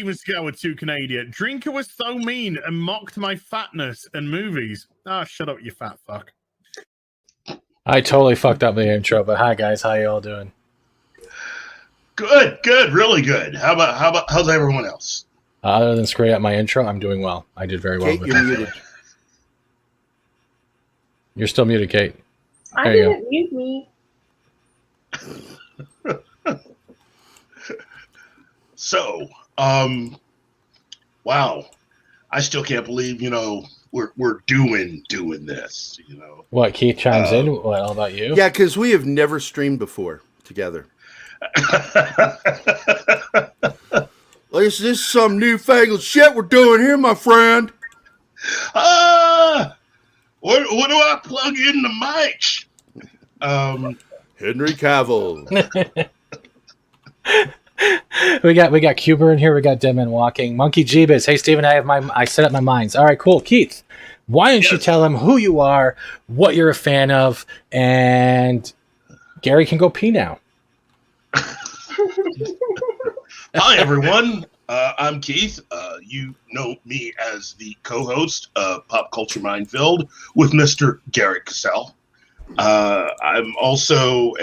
even scout with too Canadian. Drinker was so mean and mocked my fatness and movies. Ah, shut up, you fat fuck. I totally fucked up the intro, but hi guys, how you all doing? Good, really good. How's everyone else? Other than screwing up my intro, I'm doing well. I did very well. Kate, you're muted. You're still muted, Kate. I didn't mute me. So, wow. I still can't believe, we're doing this, What, Keith chimes in? What all about you? Yeah, because we have never streamed before together. This is some newfangled shit we're doing here, my friend. What do I plug in the mic? Henry Cavill. we got Cuber in here. We got Deadman walking. MonkeyJeebus. Hey, Steven, I set up my minds. All right, cool. Keith, why don't you tell him who you are, what you're a fan of, and Gary can go pee now. Hi, everyone. I'm Keith. You know me as the co-host of Pop Culture Minefield with Mr. Gary Cassell. I'm also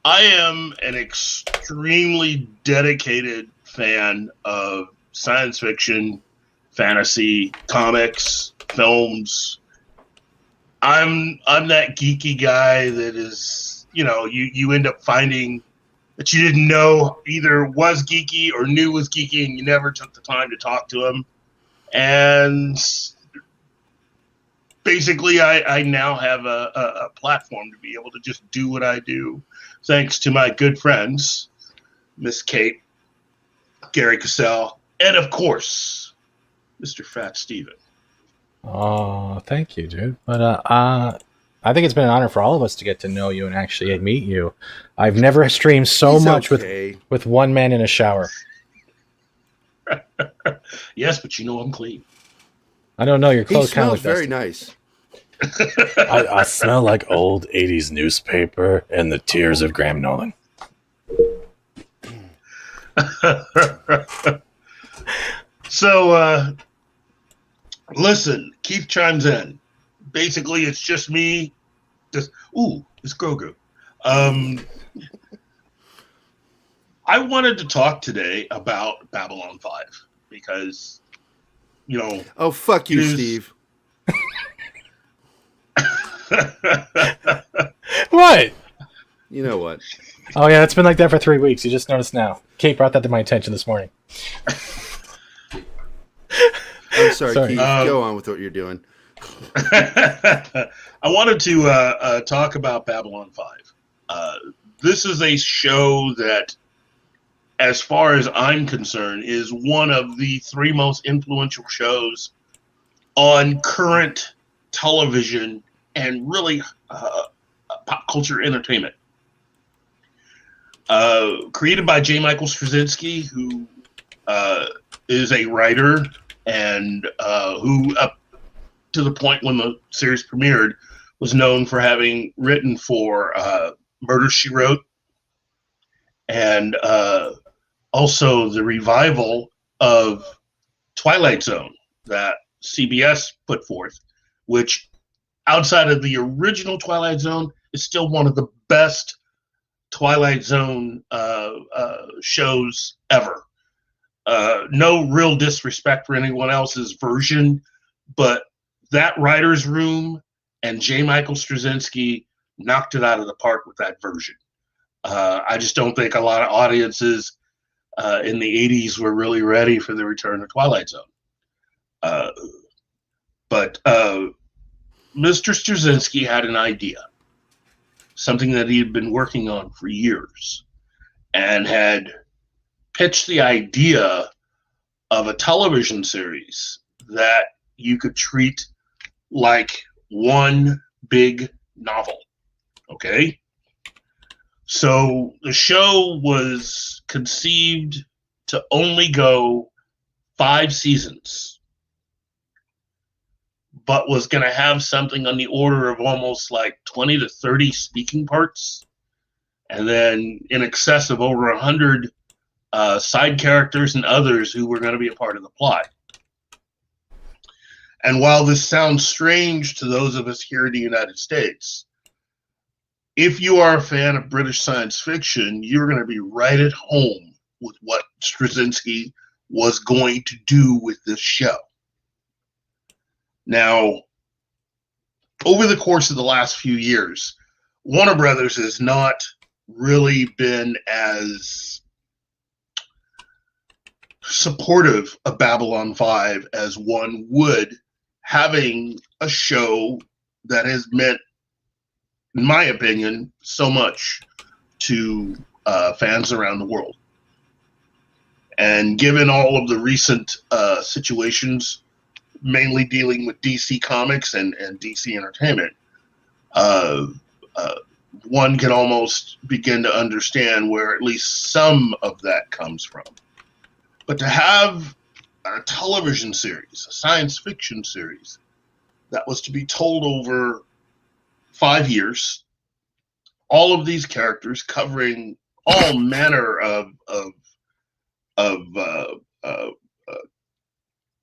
I am an extremely dedicated fan of science fiction, fantasy, comics, films. I'm that geeky guy that is, you end up finding that you didn't know either was geeky or knew was geeky, and you never took the time to talk to him. And basically, I now have a platform to be able to just do what I do, thanks to my good friends, Miss Kate, Gary Cassell, and of course, Mr. Fat Steven. Oh, thank you, dude. But I think it's been an honor for all of us to get to know you and actually meet you. I've never streamed so much with one man in a shower. Yes, but I'm clean. I don't know. Your clothes kind of look very nice. I smell like old 80s newspaper and the tears of Graham Nolan. So, listen, Keith chimes in. Basically, it's just me. It's Grogu. I wanted to talk today about Babylon 5 because, Oh, fuck you, Steve. What? You know what? Oh, yeah, it's been like that for 3 weeks. You just noticed now. Kate brought that to my attention this morning. I'm sorry, Keith. Go on with what you're doing. I wanted to talk about Babylon 5. This is a show that, as far as I'm concerned, is one of the 3 most influential shows on current television and really pop culture entertainment. Created by J. Michael Straczynski, who is a writer and who, up to the point when the series premiered, was known for having written for Murder, She Wrote, and also the revival of Twilight Zone that CBS put forth, which, outside of the original Twilight Zone, is still one of the best Twilight Zone shows ever. No real disrespect for anyone else's version, but that writer's room and J. Michael Straczynski knocked it out of the park with that version. I just don't think a lot of audiences in the 80s were really ready for the return of Twilight Zone. But Mr. Straczynski had an idea, something that he had been working on for years, and had pitched the idea of a television series that you could treat like one big novel. Okay? So the show was conceived to only go 5 seasons, but was going to have something on the order of almost like 20 to 30 speaking parts, and then in excess of over 100 side characters and others who were going to be a part of the plot. And while this sounds strange to those of us here in the United States, if you are a fan of British science fiction, you're going to be right at home with what Straczynski was going to do with this show. Now, over the course of the last few years, Warner Brothers has not really been as supportive of Babylon 5 as one would, having a show that has meant, in my opinion, so much to fans around the world. And given all of the recent situations, mainly dealing with DC Comics and DC Entertainment, one can almost begin to understand where at least some of that comes from. But to have a television series, a science fiction series, that was to be told over 5 years, all of these characters covering all manner of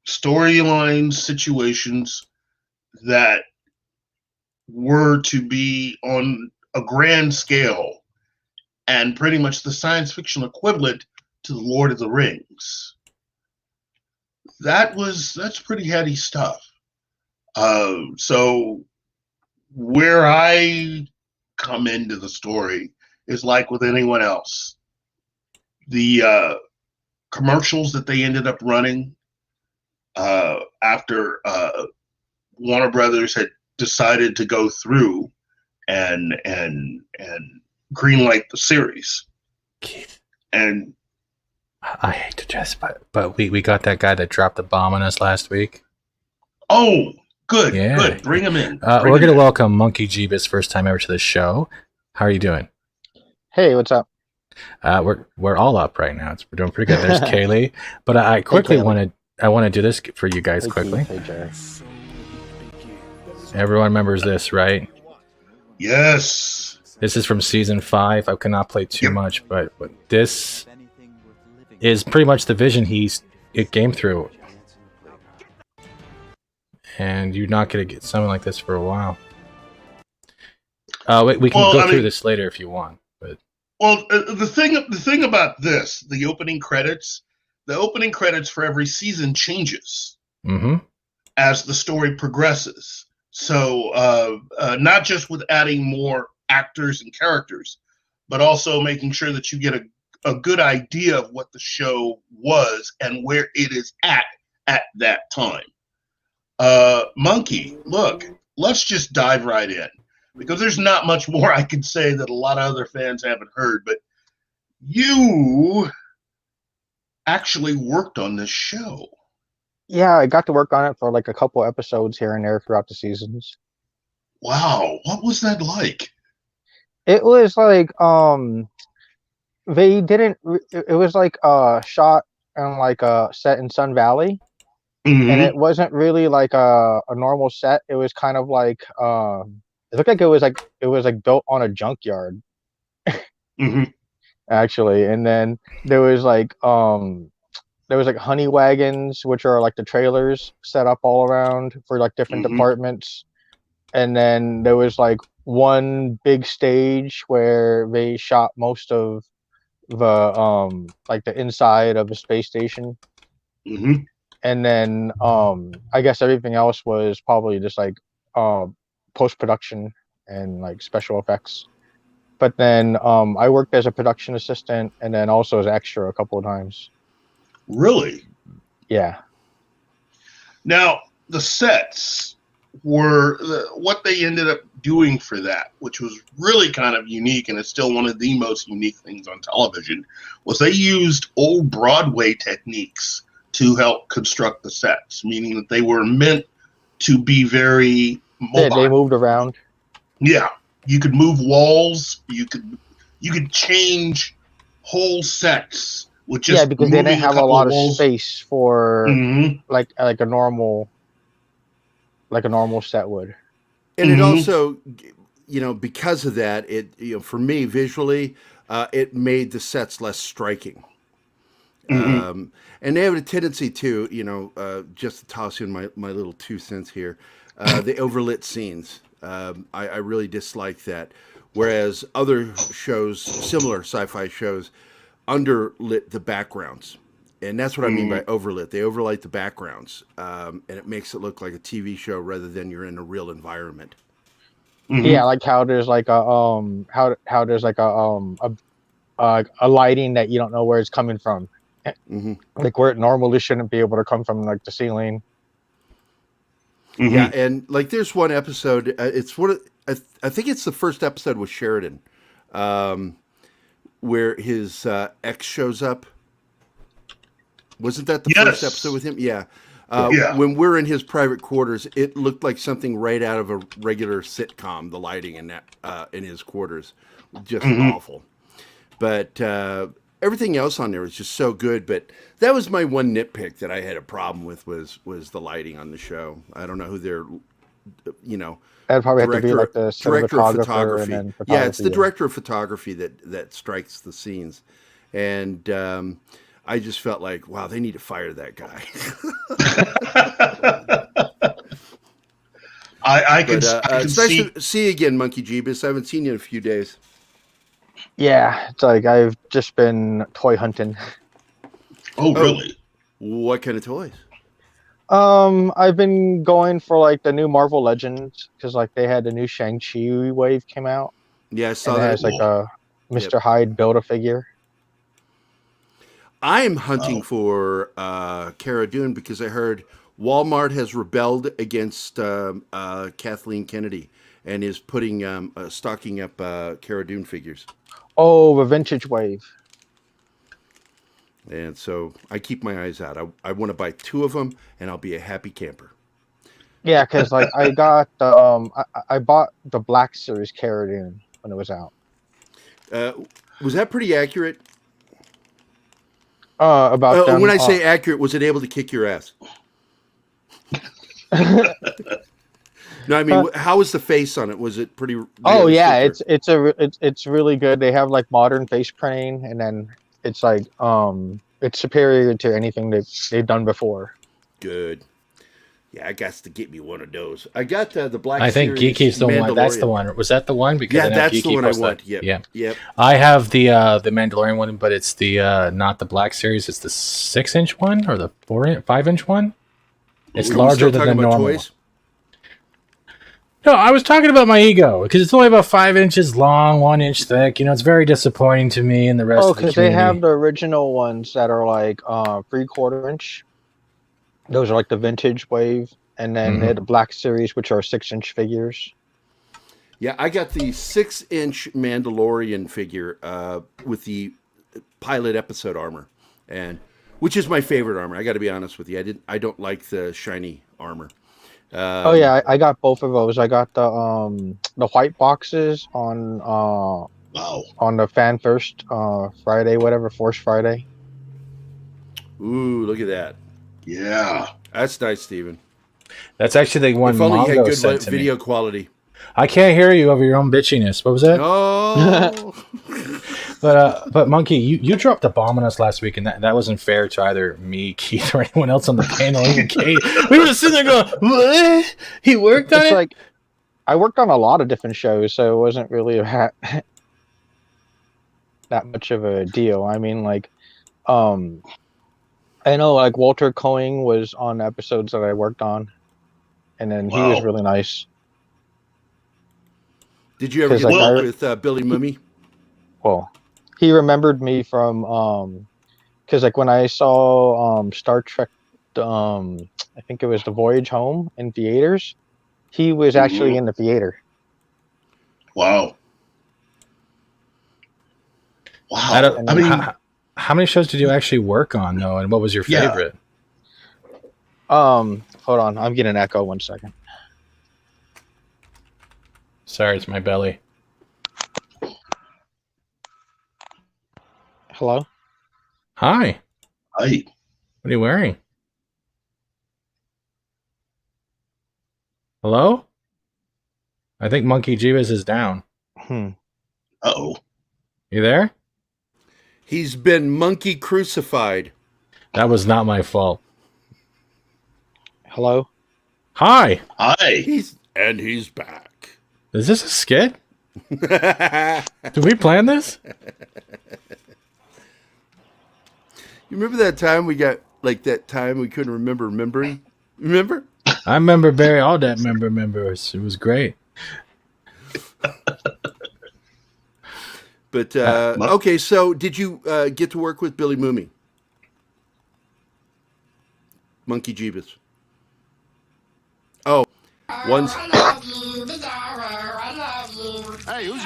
storylines, situations that were to be on a grand scale and pretty much the science fiction equivalent to the Lord of the Rings. That's pretty heady stuff. So where I come into the story is like with anyone else. The commercials that they ended up running after Warner Brothers had decided to go through and greenlight the series. Keith, And I hate to just, but we got that guy that dropped the bomb on us last week. oh, good, Yeah. good. Bring him in. We're going to welcome MonkeyJeebus first time ever to the show. How are you doing? Hey, what's up? We're all up right now. We're doing pretty good. There's Kaylee, but I quickly Kaylee. want to do this for you guys Hey, quickly. Keith. Hey, Jerry. Everyone remembers this, right? Yes. This is from season 5. I cannot play too much, but this is pretty much the vision it came through. And you're not going to get something like this for a while. We can go through this later if you want. But Well, the thing about this, the opening credits for every season changes as the story progresses. So not just with adding more actors and characters, but also making sure that you get a good idea of what the show was and where it is at that time. Monkey, look, let's just dive right in, because there's not much more I can say that a lot of other fans haven't heard, but you actually worked on this show. Yeah, I got to work on it for like a couple episodes here and there throughout the seasons. Wow, what was that like? It was like they didn't. It was like shot and like set in Sun Valley, and it wasn't really like a normal set. It was kind of like it looked like it was like built on a junkyard. Actually, and then there was like honey wagons, which are like the trailers set up all around for like different departments. And then there was like one big stage where they shot most of the like the inside of the space station. And then I guess everything else was probably just like post-production and like special effects. But then I worked as a production assistant and then also as extra a couple of times. Really? Yeah. Now, the sets were what they ended up doing for that, which was really kind of unique, and it's still one of the most unique things on television, was they used old Broadway techniques to help construct the sets, meaning that they were meant to be very mobile. Yeah, they moved around. Yeah, you could move walls. You could change whole sets with just because they didn't have a lot of space for like a normal set would. And it also, because of that, for me visually, it made the sets less striking. Mhm. And they have a tendency to, just to toss in my little 2 cents here, the overlit scenes. I really dislike that. Whereas other shows, similar sci-fi shows, underlit the backgrounds. And that's what I mean by overlit. They overlight the backgrounds, and it makes it look like a TV show rather than you're in a real environment. Yeah, like how there's like how there's like a lighting that you don't know where it's coming from, like where it normally shouldn't be able to come from, like the ceiling. Yeah, and like there's one episode. It's one. I think it's the first episode with Sheridan, where his ex shows up. Wasn't that the first episode with him? Yeah. Yeah. When we're in his private quarters, it looked like something right out of a regular sitcom. The lighting in that in his quarters, just awful. But everything else on there was just so good. But that was my one nitpick that I had a problem with was the lighting on the show. I don't know who they're, That'd probably have to be like the director of cinematographer photography. and then Yeah, it's the photography, director of photography that strikes the scenes, and I just felt like, wow, they need to fire that guy. I can it's nice to see you again, MonkeyJeebus. I haven't seen you in a few days. Yeah, it's like I've just been toy hunting. Oh, really? What kind of toys? I've been going for like the new Marvel Legends because like they had the new Shang-Chi wave came out. Yeah, I saw and it that. has like a Mr. Hyde Build-A-Figure. I am hunting for Cara Dune because I heard Walmart has rebelled against Kathleen Kennedy and is putting stocking up Cara Dune figures. Oh, the vintage wave. And so I keep my eyes out. I want to buy 2 of them, and I'll be a happy camper. Yeah, because like I got the I bought the Black Series Cara Dune when it was out. Was that pretty accurate? About them, when I say accurate, was it able to kick your ass? No, I mean, how was the face on it? Was it pretty? Oh yeah, it's really good. They have like modern face printing, and then it's like it's superior to anything they've done before. Good. Yeah, I got to get me one of those. I got the Black. I think Series Geeky's the one. That's the one. Was that the one? Because yeah, I know that's Geeky the one I posted want. that. Yep. Yep. I have the Mandalorian one, but it's the not the Black Series. It's the 6-inch one or the 5-inch one. It's larger than the normal. Toys? No, I was talking about my ego because it's only about 5 inches long, 1 inch thick. It's very disappointing to me and the rest of the community. Oh, because they have the original ones that are like 3/4 inch. Those are like the vintage wave, and then they had the Black Series, which are 6-inch figures. Yeah, I got the 6-inch Mandalorian figure with the pilot episode armor, and which is my favorite armor. I got to be honest with you. I don't like the shiny armor. Oh yeah, I got both of those. I got the white boxes on on the Fan First Friday, whatever, Force Friday. Ooh, look at that. Yeah, that's nice, Steven. That's actually the one. If only you had good video quality. I can't hear you over your own bitchiness. What was that? Oh. But Monkey, you dropped a bomb on us last week, and that wasn't fair to either me, Keith, or anyone else on the panel. Even Kate, we were just sitting there going, "What? He worked on it." Like I worked on a lot of different shows, so it wasn't really that much of a deal. I mean, like, I know like Walter Coing was on episodes that I worked on, and then he was really nice. Did you ever get work with Billy Mummy? Well, he remembered me from because like when I saw Star Trek, I think it was The Voyage Home in theaters, he was actually in the theater. Wow. I mean, how many shows did you actually work on though, and what was your favorite? Hold on, I'm getting an echo. 1 second. Sorry, it's my belly. Hello? Hi. Hi. What are you wearing? Hello? I think MonkeyJeebus is down. Uh-oh. You there? He's been monkey crucified. That was not my fault. Hello? Hi. Hi. He's back. Is this a skit? Did we plan this? You remember that time we got, like, that time we couldn't remembering? Remember? I remember Barry, all that members. It was great. But, okay, so did you get to work with Billy Mooney? MonkeyJeebus. Oh, one's... I love you, Bizarro. I love you. Hey, who's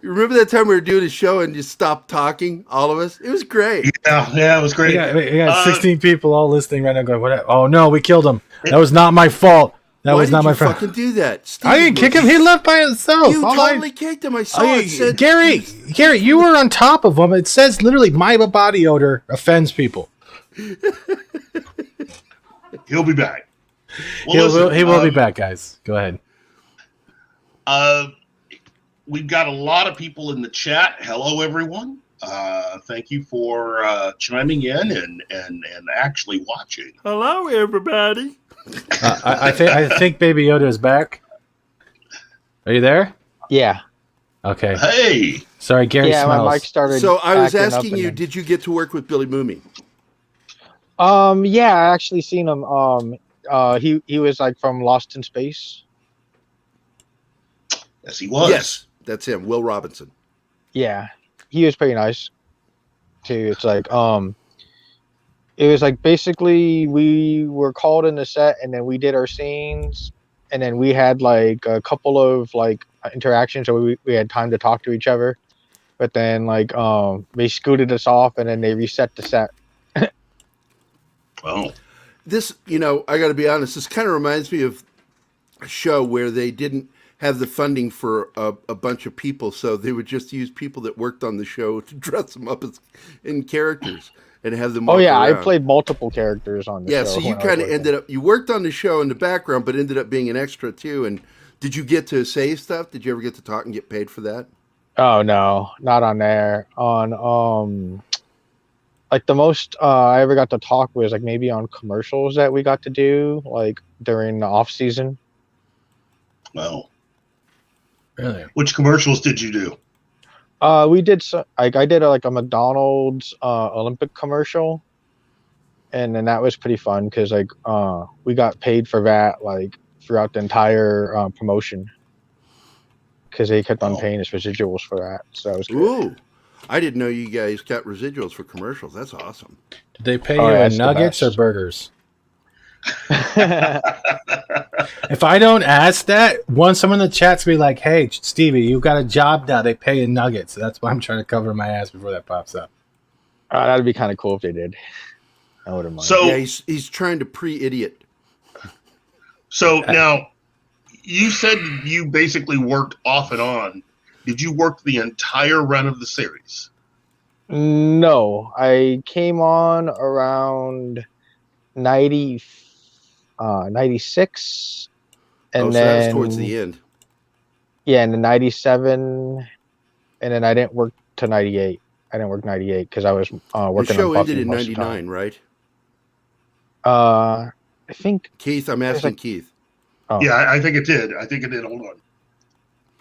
You remember that time we were doing a show and just stopped talking, all of us? It was great. Yeah, it was great. We got 16 people all listening right now going, what? Oh, no, we killed him. That was not my fault. That Why was not did my you fault. fucking do that? Steve, I didn't kick him. He left by himself. You totally kicked him. I saw it. Said, Gary, you were on top of him. It says literally, my body odor offends people. He'll be back. Well, He will be back, guys. Go ahead. We've got a lot of people in the chat. Hello, everyone. Thank you for chiming in and actually watching. Hello, everybody. I think Baby Yoda is back. Are you there? Yeah. Okay. Hey. Sorry, Gary Yeah, smells. my mic started. So I was acting up asking and you, then- did you get to work with Billy Mooney? Yeah, I actually seen him. He was like from Lost in Space. Yes, he was. Yes, that's him, Will Robinson. Yeah, he was pretty nice too. It's like it was like basically we were called in the set and then we did our scenes and then we had like a couple of like interactions so we had time to talk to each other, but then like they scooted us off and then they reset the set. Oh. This, I got to be honest, this kind of reminds me of a show where they didn't have the funding for a bunch of people, so they would just use people that worked on the show to dress them up in characters and have them walk I around. played multiple characters on the show. Yeah, so you when I was kind of working. ended up, you worked on the show in the background, but ended up being an extra too. And did you get to say stuff? Did you ever get to talk and get paid for that? Oh no, not on there. On like the most I ever got to talk was like maybe on commercials that we got to do like during the off season. Well, Really? which commercials did you do? We did like I did like a McDonald's Olympic commercial, and then that was pretty fun because like we got paid for that like throughout the entire promotion because they kept on Oh. paying us residuals for that. So that was good. Ooh, I didn't know you guys got residuals for commercials. That's awesome. Did they pay Oh, you yeah, in it's the nuggets or best. burgers? If I don't ask that, once someone in the chat's be like, "Hey, Stevie, you got a job now. They pay in nuggets." So that's why I'm trying to cover my ass before that pops up. That'd be kind of cool if they did. I wouldn't mind. So, Yeah, he's trying to pre-idiot. so now you said you basically worked off and on. Did you work the entire run of the series? No, I came on around 96, and So then that was towards the end. yeah, and then 97, and then I didn't work to 98. I didn't work 98 because I was The working show on Buffy ended in most of the time. 99, right? I think. Keith, I'm There's asking like- Keith. Oh. Yeah, I think it did. Hold on.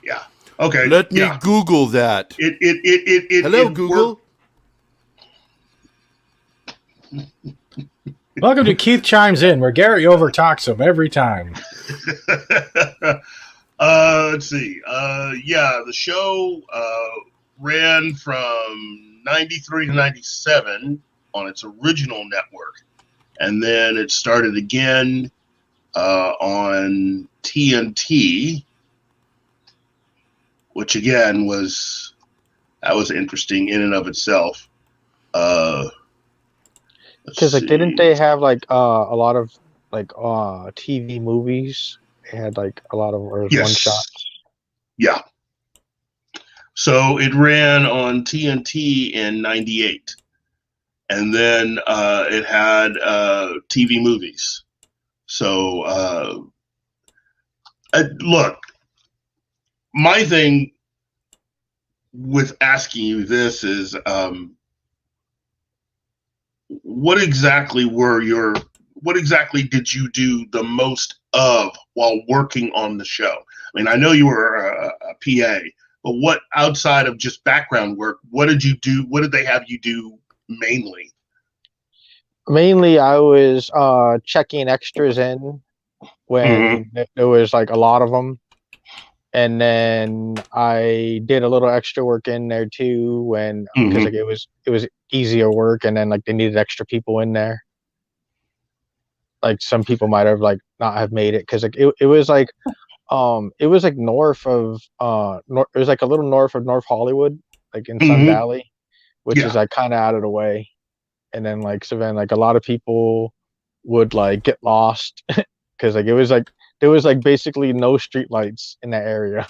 Yeah. Okay. Let me yeah. Google that. It Hello, it Google. Welcome to Keith Chimes In, where Gary overtalks him every time. Let's see. The show ran from 93 to 97 on its original network. And then it started again on TNT, which again was interesting in and of itself. Because like, didn't they have like a lot of like TV movies? They had like a lot of one shots. Yeah. So it ran on TNT in 98. And then it had TV movies. So, look, my thing with asking you this is, what exactly did you do the most of while working on the show? I mean, I know you were a PA, but what outside of just background work, what did you do? What did they have you do mainly? Mainly, I was checking extras in when there was like a lot of them, and then I did a little extra work in there too when because like it was easier work, and then like they needed extra people in there. Like some people might have like not have made it because like it was like north of it was like a little north of North Hollywood, like in Sun Valley, which is like kind of out of the way. And then like so then like a lot of people would like get lost because like it was like there was like basically no street lights in that area.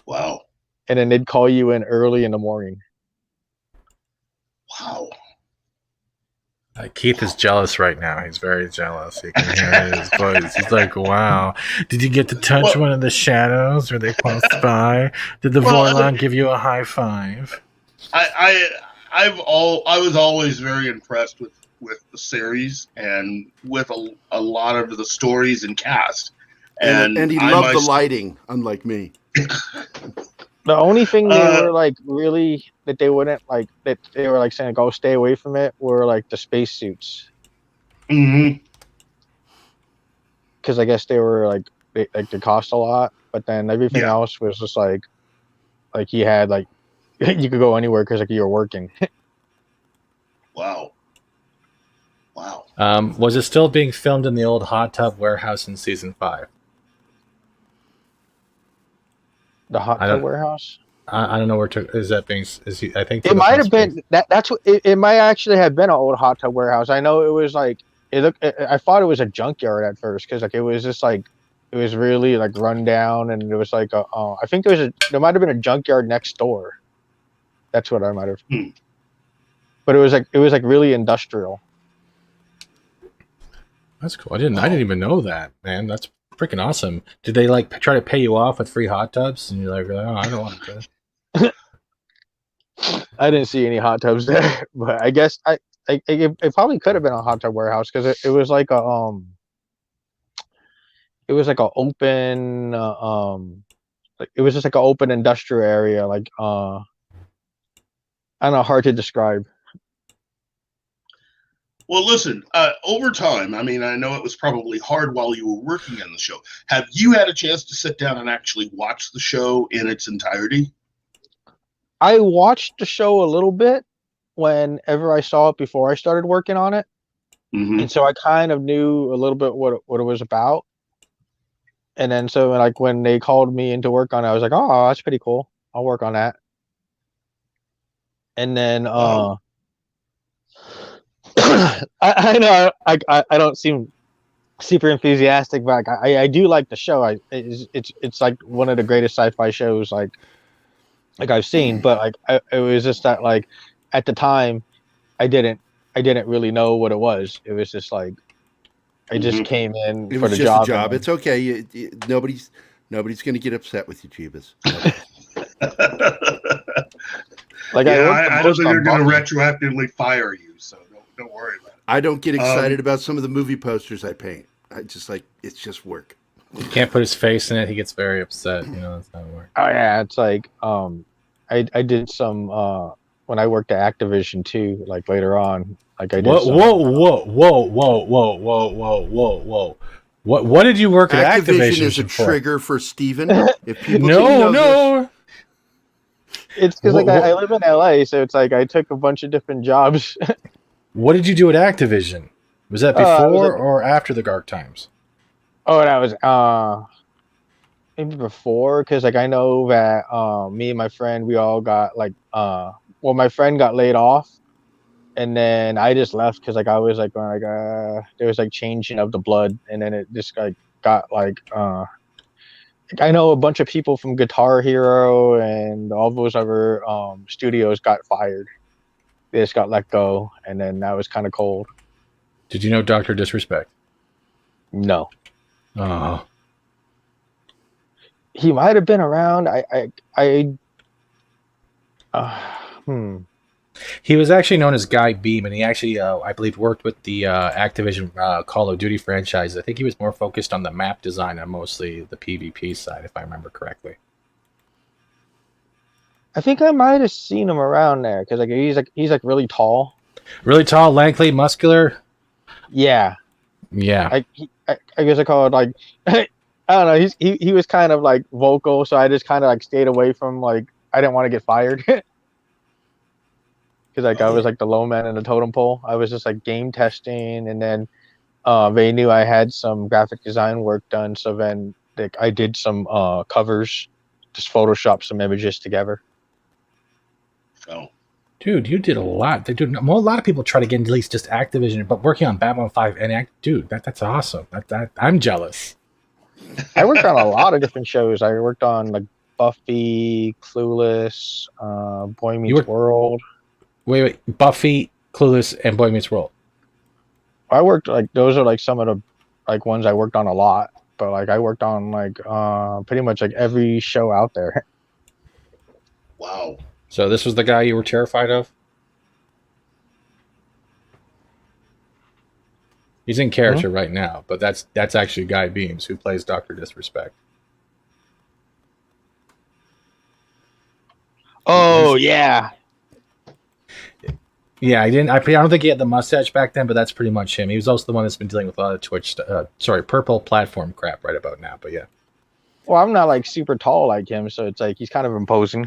Wow. And then they'd call you in early in the morning. Wow. Keith is jealous right now. He's very jealous. You can hear it in his voice. He's like, "Wow, did you get to touch one of the shadows? Were they close by? Did the Vorlon give you a high five?" I was always very impressed with the series and with a lot of the stories and cast. And he loved the lighting, unlike me. The only thing they were like really that they wouldn't like that they were like saying, "Go stay away from it," were like the spacesuits. Because I guess they were like they cost a lot, but then everything else was just like you had like you could go anywhere because like you were working. Wow. Was it still being filmed in the old hot tub warehouse in season 5? The hot tub warehouse. I don't know where to. Is that being? Is he? I think it might have been that. That's what it might actually have been an old hot tub warehouse. I know it was like it looked. I thought it was a junkyard at first because like it was just like it was really like run down, and it was like I think there might have been a junkyard next door. That's what I might have. But it was like really industrial. That's cool. I didn't even know that, man. That's freaking awesome. Did they like try to pay you off with free hot tubs? And you're like, "Oh, I don't want to." I didn't see any hot tubs there, but I guess it probably could have been a hot tub warehouse because it was like a it was like an open it was just like an open industrial area, like I don't know, hard to describe. Well, listen, over time, I mean, I know it was probably hard while you were working on the show. Have you had a chance to sit down and actually watch the show in its entirety? I watched the show a little bit whenever I saw it before I started working on it. And so I kind of knew a little bit what it was about. And then so like when they called me in to work on it, I was like, "Oh, that's pretty cool. I'll work on that." And then I know I don't seem super enthusiastic, but I do like the show. It's like one of the greatest sci-fi shows like I've seen. But like it was just that like at the time I didn't really know what it was. It was just like I just came in for the job. It's okay. Nobody's going to get upset with you, Jeebus. Like I don't think they're going to retroactively fire you, so don't worry about it. I don't get excited about some of the movie posters I paint. I just like it's just work. He can't put his face in it. He gets very upset. You know, that's not work. Oh yeah, it's like I did some when I worked at Activision too. Like later on, like I did. Whoa! What did you work at Activision is a for? trigger for Steven. If people No. It's because like I live in LA, so it's like I took a bunch of different jobs. What did you do at Activision? Was that before or after the Dark Times? Oh, that was maybe before, because like I know that me and my friend, we all got like my friend got laid off, and then I just left because like I was like going like there was like changing of the blood, and then it just like got like I know a bunch of people from Guitar Hero and all those other studios got fired. They just got let go, and then that was kind of cold. Did you know Dr. Disrespect? No. Oh. He might have been around. Hmm. He was actually known as Guy Beam, and he actually, I believe, worked with the Activision Call of Duty franchise. I think he was more focused on the map design and mostly the PvP side, if I remember correctly. I think I might have seen him around there because he's really tall. Really tall, lanky, muscular. Yeah, Yeah. I guess I call it like I don't know. He was kind of like vocal, so I just kind of like stayed away from like I didn't want to get fired because like I was like the low man in the totem pole. I was just like game testing, and then they knew I had some graphic design work done, so then like I did some covers, just Photoshop some images together. Oh, Dude, you did a lot. A lot of people try to get into at least just Activision, but working on Babylon 5 and dude, that's awesome. That I'm jealous. I worked on a lot of different shows. I worked on like Buffy, Clueless, Boy Meets World. Wait, Buffy, Clueless, and Boy Meets World. I worked like those are like some of the like ones I worked on a lot, but like I worked on like pretty much like every show out there. wow. So this was the guy you were terrified of? He's in character right now, but that's actually Guy Beams, who plays Dr. Disrespect. Oh yeah. Yeah, I don't think he had the mustache back then, but that's pretty much him. He was also the one that's been dealing with a lot of Twitch, purple platform crap right about now. But yeah, Well, I'm not like super tall like him, so it's like he's kind of imposing.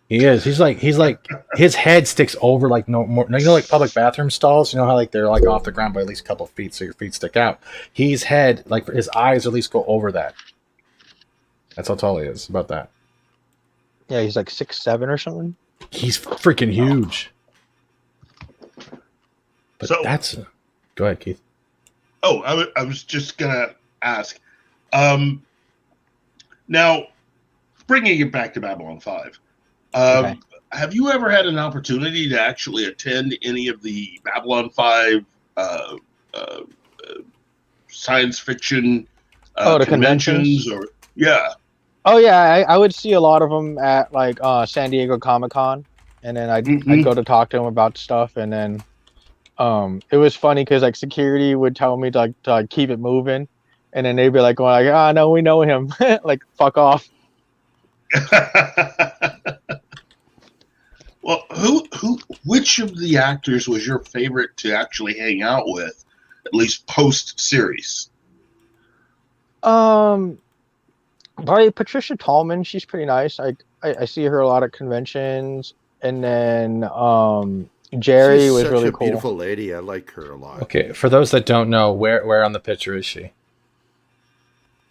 he is. He's like his head sticks over like no more. You know, like public bathroom stalls. You know how like they're like off the ground by at least a couple of feet, so your feet stick out. His head, like his eyes, at least go over that. That's how tall he is. About that. Yeah, he's like 6'7" or something. He's freaking huge. But So- that's. Go ahead, Keith. Oh, I was just gonna ask. Now, bringing it back to Babylon 5, Okay. have you ever had an opportunity to actually attend any of the Babylon 5 science fiction the conventions? conventions? Or yeah, Oh yeah, I would see a lot of them at like San Diego Comic-Con, and then I'd go to talk to them about stuff, and then it was funny because like security would tell me to like keep it moving, and then they'd be like going like, no, we know him, like fuck off. Well, which of the actors was your favorite to actually hang out with, at least post series? Probably Patricia Tallman. She's pretty nice. I see her a lot at conventions, and then Jerry She's was such really a cool. beautiful lady. I like her a lot. Okay, for those that don't know, where on the picture is she?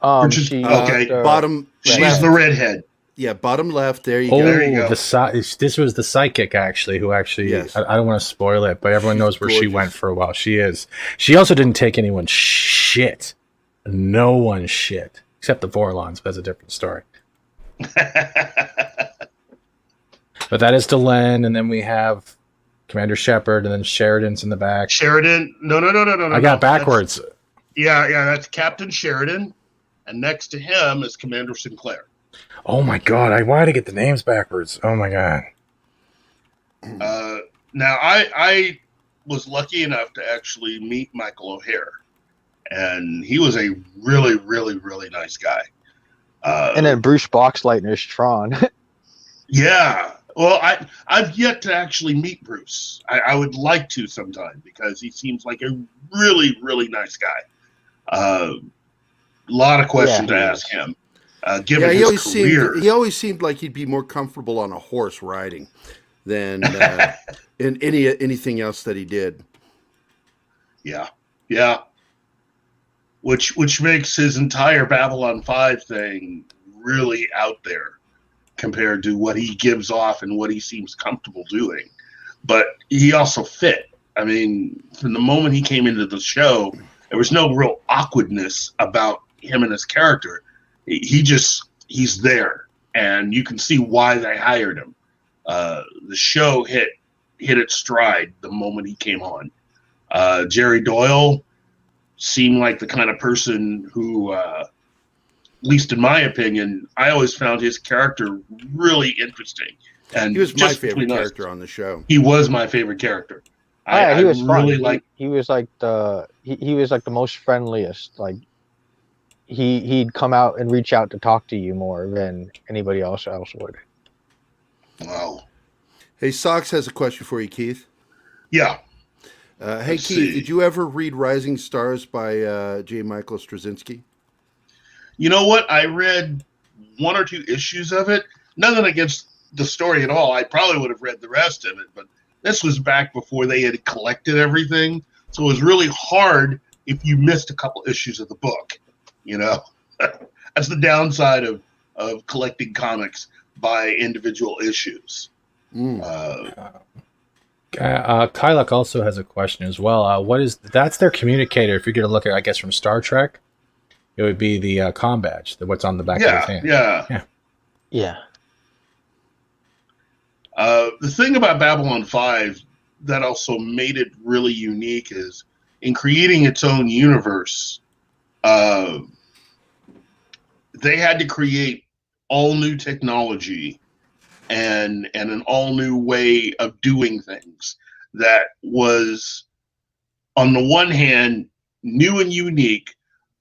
Which is- She's okay, Bottom. She's left. the redhead. Yeah, bottom left. There you Oh, go. There you go. this was the psychic actually, who actually Yes. I don't want to spoil it, but everyone knows where she gorgeous. went for a while. She is. She also didn't take anyone's shit. No one's shit except the Vorlons. But that's a different story. But that is Delenn, and then we have Commander Shepard, and then Sheridan's in the back. Sheridan. No. I got backwards. Yeah, that's Captain Sheridan, and next to him is Commander Sinclair. Oh my god! Why did I get the names backwards? Oh my god! Now, I was lucky enough to actually meet Michael O'Hare, and he was a really, really, really nice guy. and then Bruce Boxleitner's Tron. Yeah. Well, I've yet to actually meet Bruce. I would like to sometime because he seems like a really, really nice guy. A lot of questions to ask him. Given Yeah, his career. he always seemed like he'd be more comfortable on a horse riding than in anything else that he did. Yeah. Which makes his entire Babylon 5 thing really out there compared to what he gives off and what he seems comfortable doing. But he also fit. I mean, from the moment he came into the show, there was no real awkwardness about him and his character. He's there, and you can see why they hired him. The show hit its stride the moment he came on. Jerry Doyle seemed like the kind of person who, at least in my opinion, I always found his character really interesting. And He was my just favorite between us, character on the show. He was my favorite character. Yeah, he was really fun. like. He was like he was like the most friendliest. Like he'd come out and reach out to talk to you more than anybody else would. Wow. Hey, Socks has a question for you, Keith. Yeah. Hey, Let's Keith, see. did you ever read Rising Stars by J. Michael Straczynski? You know what? I read 1 or 2 issues of it. Nothing against the story at all. I probably would have read the rest of it, but this was back before they had collected everything. So it was really hard if you missed a couple issues of the book. You know, that's the downside of collecting comics by individual issues. Kyluk also has a question as well. That's their communicator? If you're going to look at, I guess, from Star Trek, it would be the comm badge, what's on the back of his hand. Yeah. The thing about Babylon 5 that also made it really unique is in creating its own universe, they had to create all new technology and an all new way of doing things that was, on the one hand, new and unique,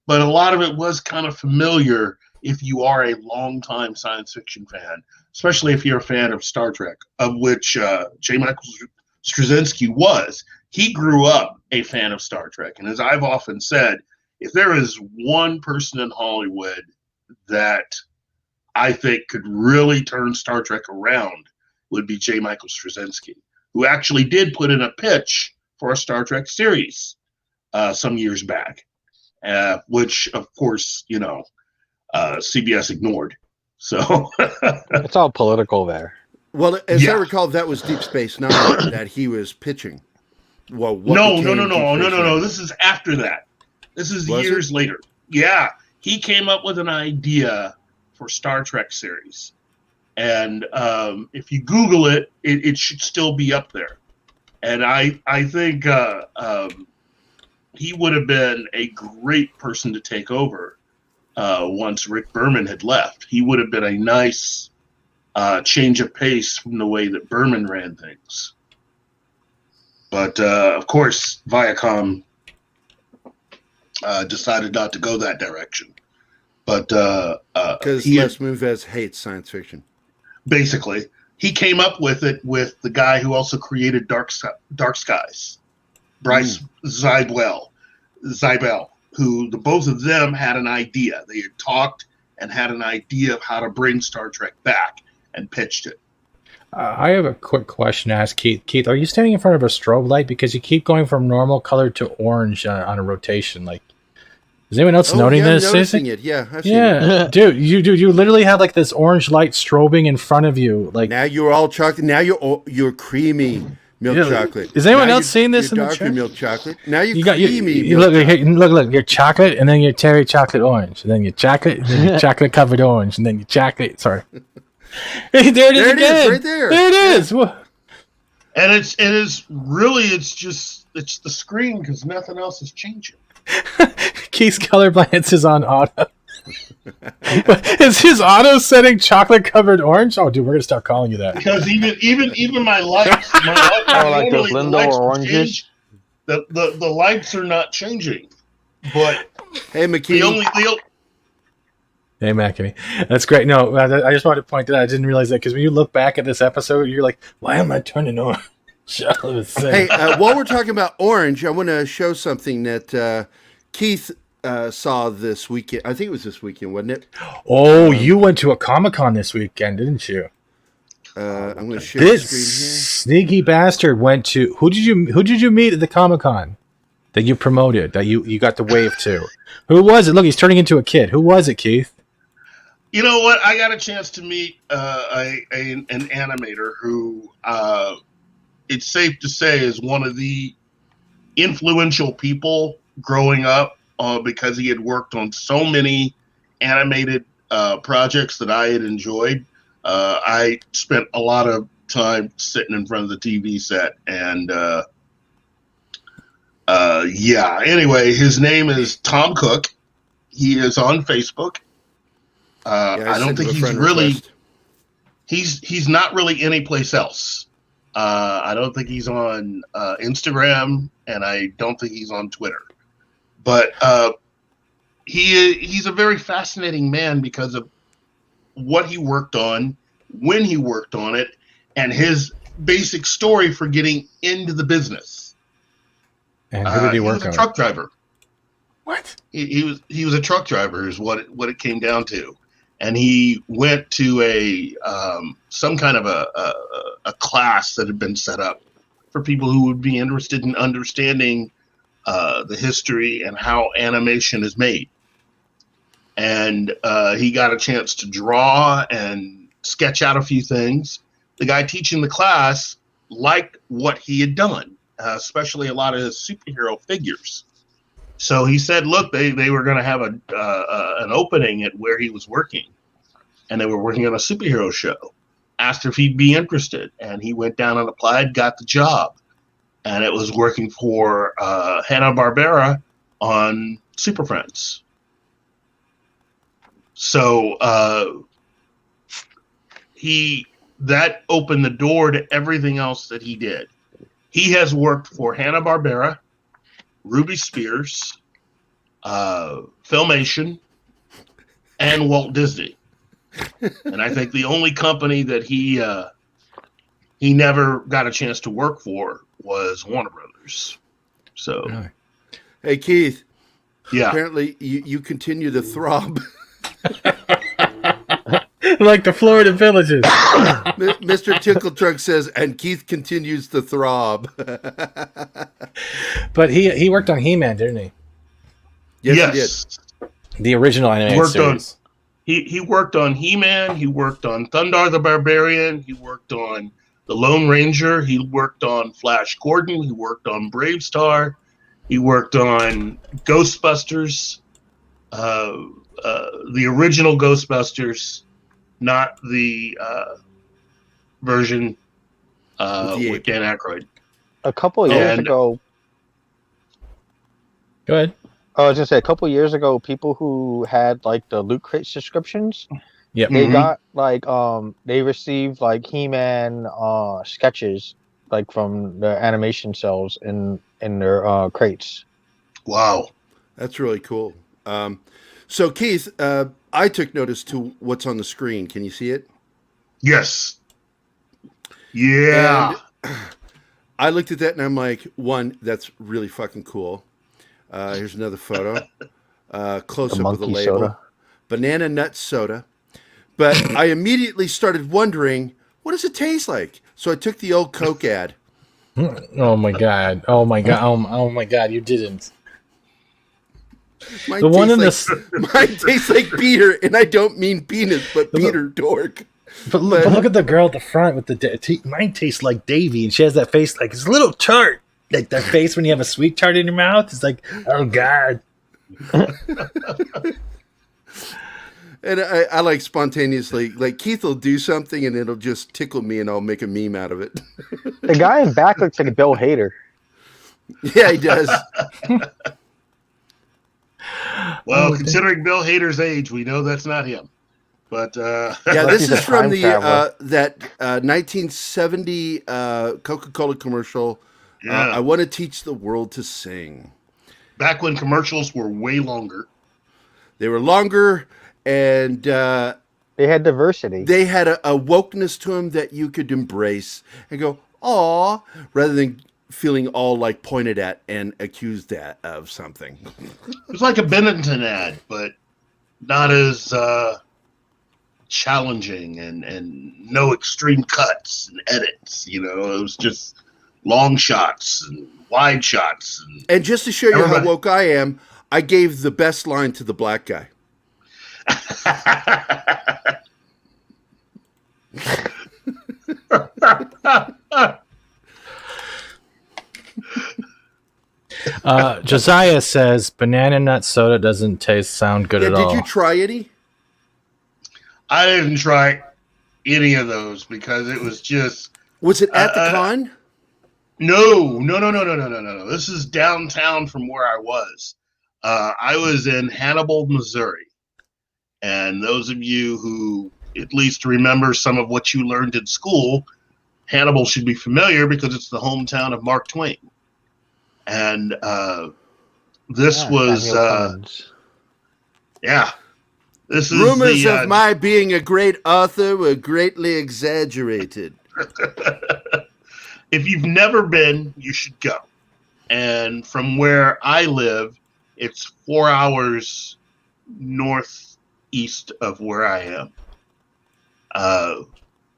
but a lot of it was kind of familiar if you are a longtime science fiction fan, especially if you're a fan of Star Trek, of which J. Michael Straczynski was. He grew up a fan of Star Trek, and as I've often said, if there is one person in Hollywood that I think could really turn Star Trek around, would be J. Michael Straczynski, who actually did put in a pitch for a Star Trek series some years back, which, of course, CBS ignored. So it's all political there. Well, as I recall, that was Deep Space Nine that he was pitching. Well, no. This is after that. This is years later. Yeah, he came up with an idea for Star Trek series, and if you Google it, it should still be up there. And I think he would have been a great person to take over once Rick Berman had left. He would have been a nice change of pace from the way that Berman ran things. But of course, Viacom decided not to go that direction. But because Les Moonves hates science fiction. Basically, he came up with it with the guy who also created Dark Skies, Bryce Zybel, who the both of them had an idea. They had talked and had an idea of how to bring Star Trek back and pitched it. I have a quick question to ask Keith. Keith, are you standing in front of a strobe light? Because you keep going from normal color to orange on a rotation. Like, is anyone else noting this? I'm noticing it. Yeah, I've seen it. Dude, you literally have like this orange light strobing in front of you. Like, now you're all chocolate. Now you're creamy milk chocolate. Is anyone else seeing this in the darker chat? Milk chocolate. Now you creamy. Look, you're chocolate, and then you're terry chocolate orange, and then you're chocolate, and then you're chocolate covered orange, and then you're chocolate. Sorry. There it is again. Right there. There it is. And it's the screen because nothing else is changing. Keith's colorblindness is on auto. Is his auto setting chocolate covered orange? Oh, dude, we're gonna start calling you that. Because even my lights, like those Lindo oranges. Change, the lights are not changing. But hey, McKee. Hey, Mackie. That's great. No, I just wanted to point that out. I didn't realize that because when you look back at this episode, you're like, why am I turning on? Hey, while we're talking about orange, I want to show something that Keith saw this weekend. I think it was this weekend, wasn't it? Oh, you went to a Comic-Con this weekend, didn't you? I'm going to share the screen here. Sneaky bastard went to... Who did you meet at the Comic-Con that you promoted, that you got the wave to? Who was it? Look, he's turning into a kid. Who was it, Keith? You know what? I got a chance to meet an animator who, it's safe to say, is one of the influential people growing up because he had worked on so many animated projects that I had enjoyed. I spent a lot of time sitting in front of the TV set, and anyway, his name is Tom Cook. He is on Facebook. I don't think he's not really anyplace else. I don't think he's on Instagram, and I don't think he's on Twitter. But he's a very fascinating man because of what he worked on, when he worked on it, and his basic story for getting into the business. And who did he work on? He was a truck driver. What? He was a truck driver is what it came down to. And he went to a some kind of a class that had been set up for people who would be interested in understanding the history and how animation is made. And he got a chance to draw and sketch out a few things. The guy teaching the class liked what he had done, especially a lot of his superhero figures. So he said, look, they were going to have an opening at where he was working, and they were working on a superhero show. Asked if he'd be interested, and he went down and applied, got the job. And it was working for Hanna-Barbera on Super Friends. So that opened the door to everything else that he did. He has worked for Hanna-Barbera, Ruby Spears, Filmation, and Walt Disney. And I think the only company that he never got a chance to work for was Warner Brothers. So, Hey, Keith. yeah. Apparently, you continue to throb. Like the Florida villages. Mr. Tickle Truck says, and Keith continues to throb. But he worked on He-Man, didn't he? Yes, he did. The original animated series. He worked on He-Man. He worked on Thundar the Barbarian. He worked on the Lone Ranger. He worked on Flash Gordon. He worked on Brave Star. He worked on Ghostbusters, the original Ghostbusters, not the version with Dan Aykroyd. A couple of years ago. Go ahead. I was gonna say a couple of years ago, people who had like the Loot Crate subscriptions, Yep. they got like they received like He-Man sketches like from the animation cells in their crates. Wow, that's really cool. So Keith, I took notice to what's on the screen. Can you see it? Yes. Yeah. And I looked at that and I'm like, one, that's really fucking cool. Here's another photo. Close up of the label. Soda. Banana nut soda. But I immediately started wondering, what does it taste like? So I took the old Coke ad. Oh my god! Oh my god! Oh my god! You didn't. Mine The one in mine tastes like beer, and I don't mean penis, but Peter dork. But look at the girl at the front with the. Mine tastes like Davy, and she has that face like it's a little tart. Like that face when you have a sweet tart in your mouth. It's like, oh god. And I like spontaneously, like Keith will do something and it'll just tickle me and I'll make a meme out of it. The guy in back looks like Bill Hader. Yeah, he does. Well, considering Bill Hader's age, we know that's not him. But yeah, this is from the that 1970 Coca-Cola commercial. Yeah. I want to teach the world to sing. Back when commercials were way longer. They were longer, and they had diversity. They had a wokeness to them that you could embrace and go, "Aw," rather than feeling all like pointed at and accused of something. It was like a Benetton ad, but not as challenging and no extreme cuts and edits. You know, it was just long shots and wide shots. And just to show you how woke I am, I gave the best line to the black guy. Josiah says banana nut soda doesn't sound good at all. Did you try any? I didn't try any of those because it was just. Was it at the con? No. This is downtown from where I was. I was in Hannibal, Missouri. And those of you who at least remember some of what you learned in school, Hannibal should be familiar because it's the hometown of Mark Twain. And this was, this is rumors of my being a great author were greatly exaggerated. If you've never been, you should go. And from where I live, it's 4 hours northeast of where I am.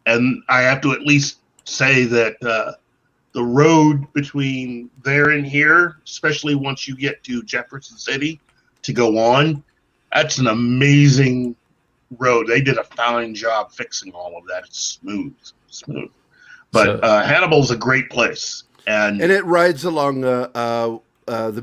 And I have to at least say that the road between there and here, especially once you get to Jefferson City to go on, that's an amazing road. They did a fine job fixing all of that. It's smooth. But Hannibal's a great place. And it rides along the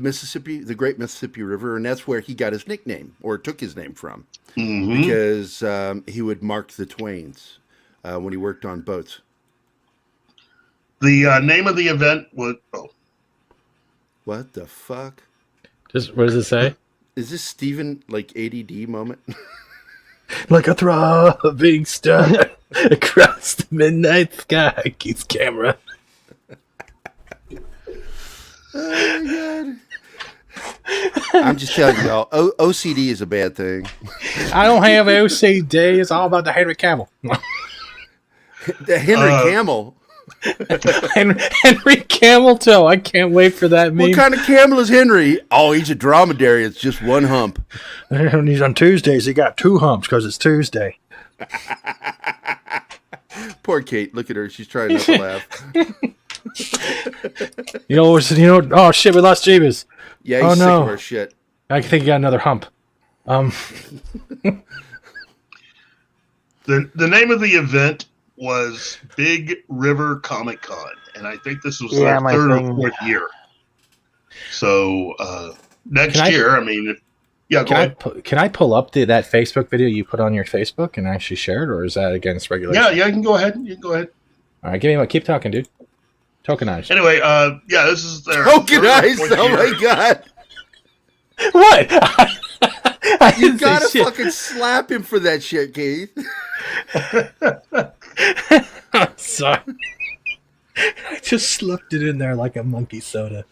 Mississippi, the Great Mississippi River, and that's where he got his nickname, or took his name from, because he would mark the Twains when he worked on boats. The name of the event was... Oh. What the fuck? What does it say? Is this Steven, like, ADD moment? Like a throbbing star across the midnight sky, Keith's camera. Oh my god! I'm just telling y'all, OCD is a bad thing. I don't have OCD. It's all about the Henry Cavill. The Henry Camel. Henry Camel toe. I can't wait for that meme. What kind of camel is Henry? Oh, he's a dromedary. It's just one hump. And he's on Tuesdays. He got 2 humps because it's Tuesday. Poor Kate. Look at her. She's trying not to laugh. Oh shit, we lost Jeebus. Yeah, he's sick of our shit. I think he got another hump. The name of the event was Big River Comic Con, and I think this was their 3rd or 4th year. So next year, Can I pull up that Facebook video you put on your Facebook and actually share it, or is that against regulation? Yeah, you can go ahead. All right, keep talking, dude. Tokenized. Anyway, this is their tokenized. Oh my god! What? You gotta fucking slap him for that shit, Keith. I'm sorry. I just slipped it in there like a monkey soda.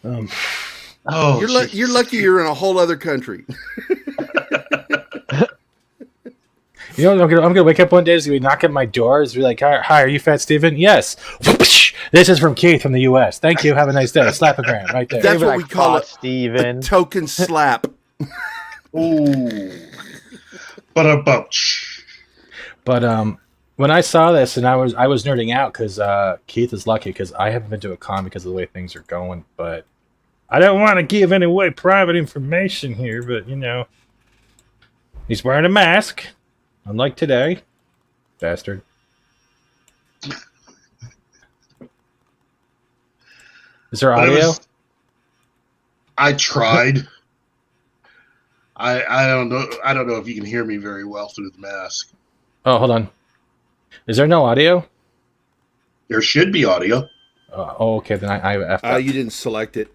You're lucky you're in a whole other country. You know, I'm gonna wake up one day, is gonna be knocking at my door, is be like, "Hi, are you Fat Steven?" Yes. This is from KEiTH from the U.S. Thank you. Have a nice day. Slap-a-gram right there. That's what we call it, Steven. a token slap. Ooh. But when I saw this, and I was nerding out because KEiTH is lucky because I haven't been to a con because of the way things are going. But I don't want to give any way private information here. But he's wearing a mask, unlike today, bastard. Is there audio? I tried. I don't know. I don't know if you can hear me very well through the mask. Oh, hold on. Is there no audio? There should be audio. Okay. Then I you didn't select it.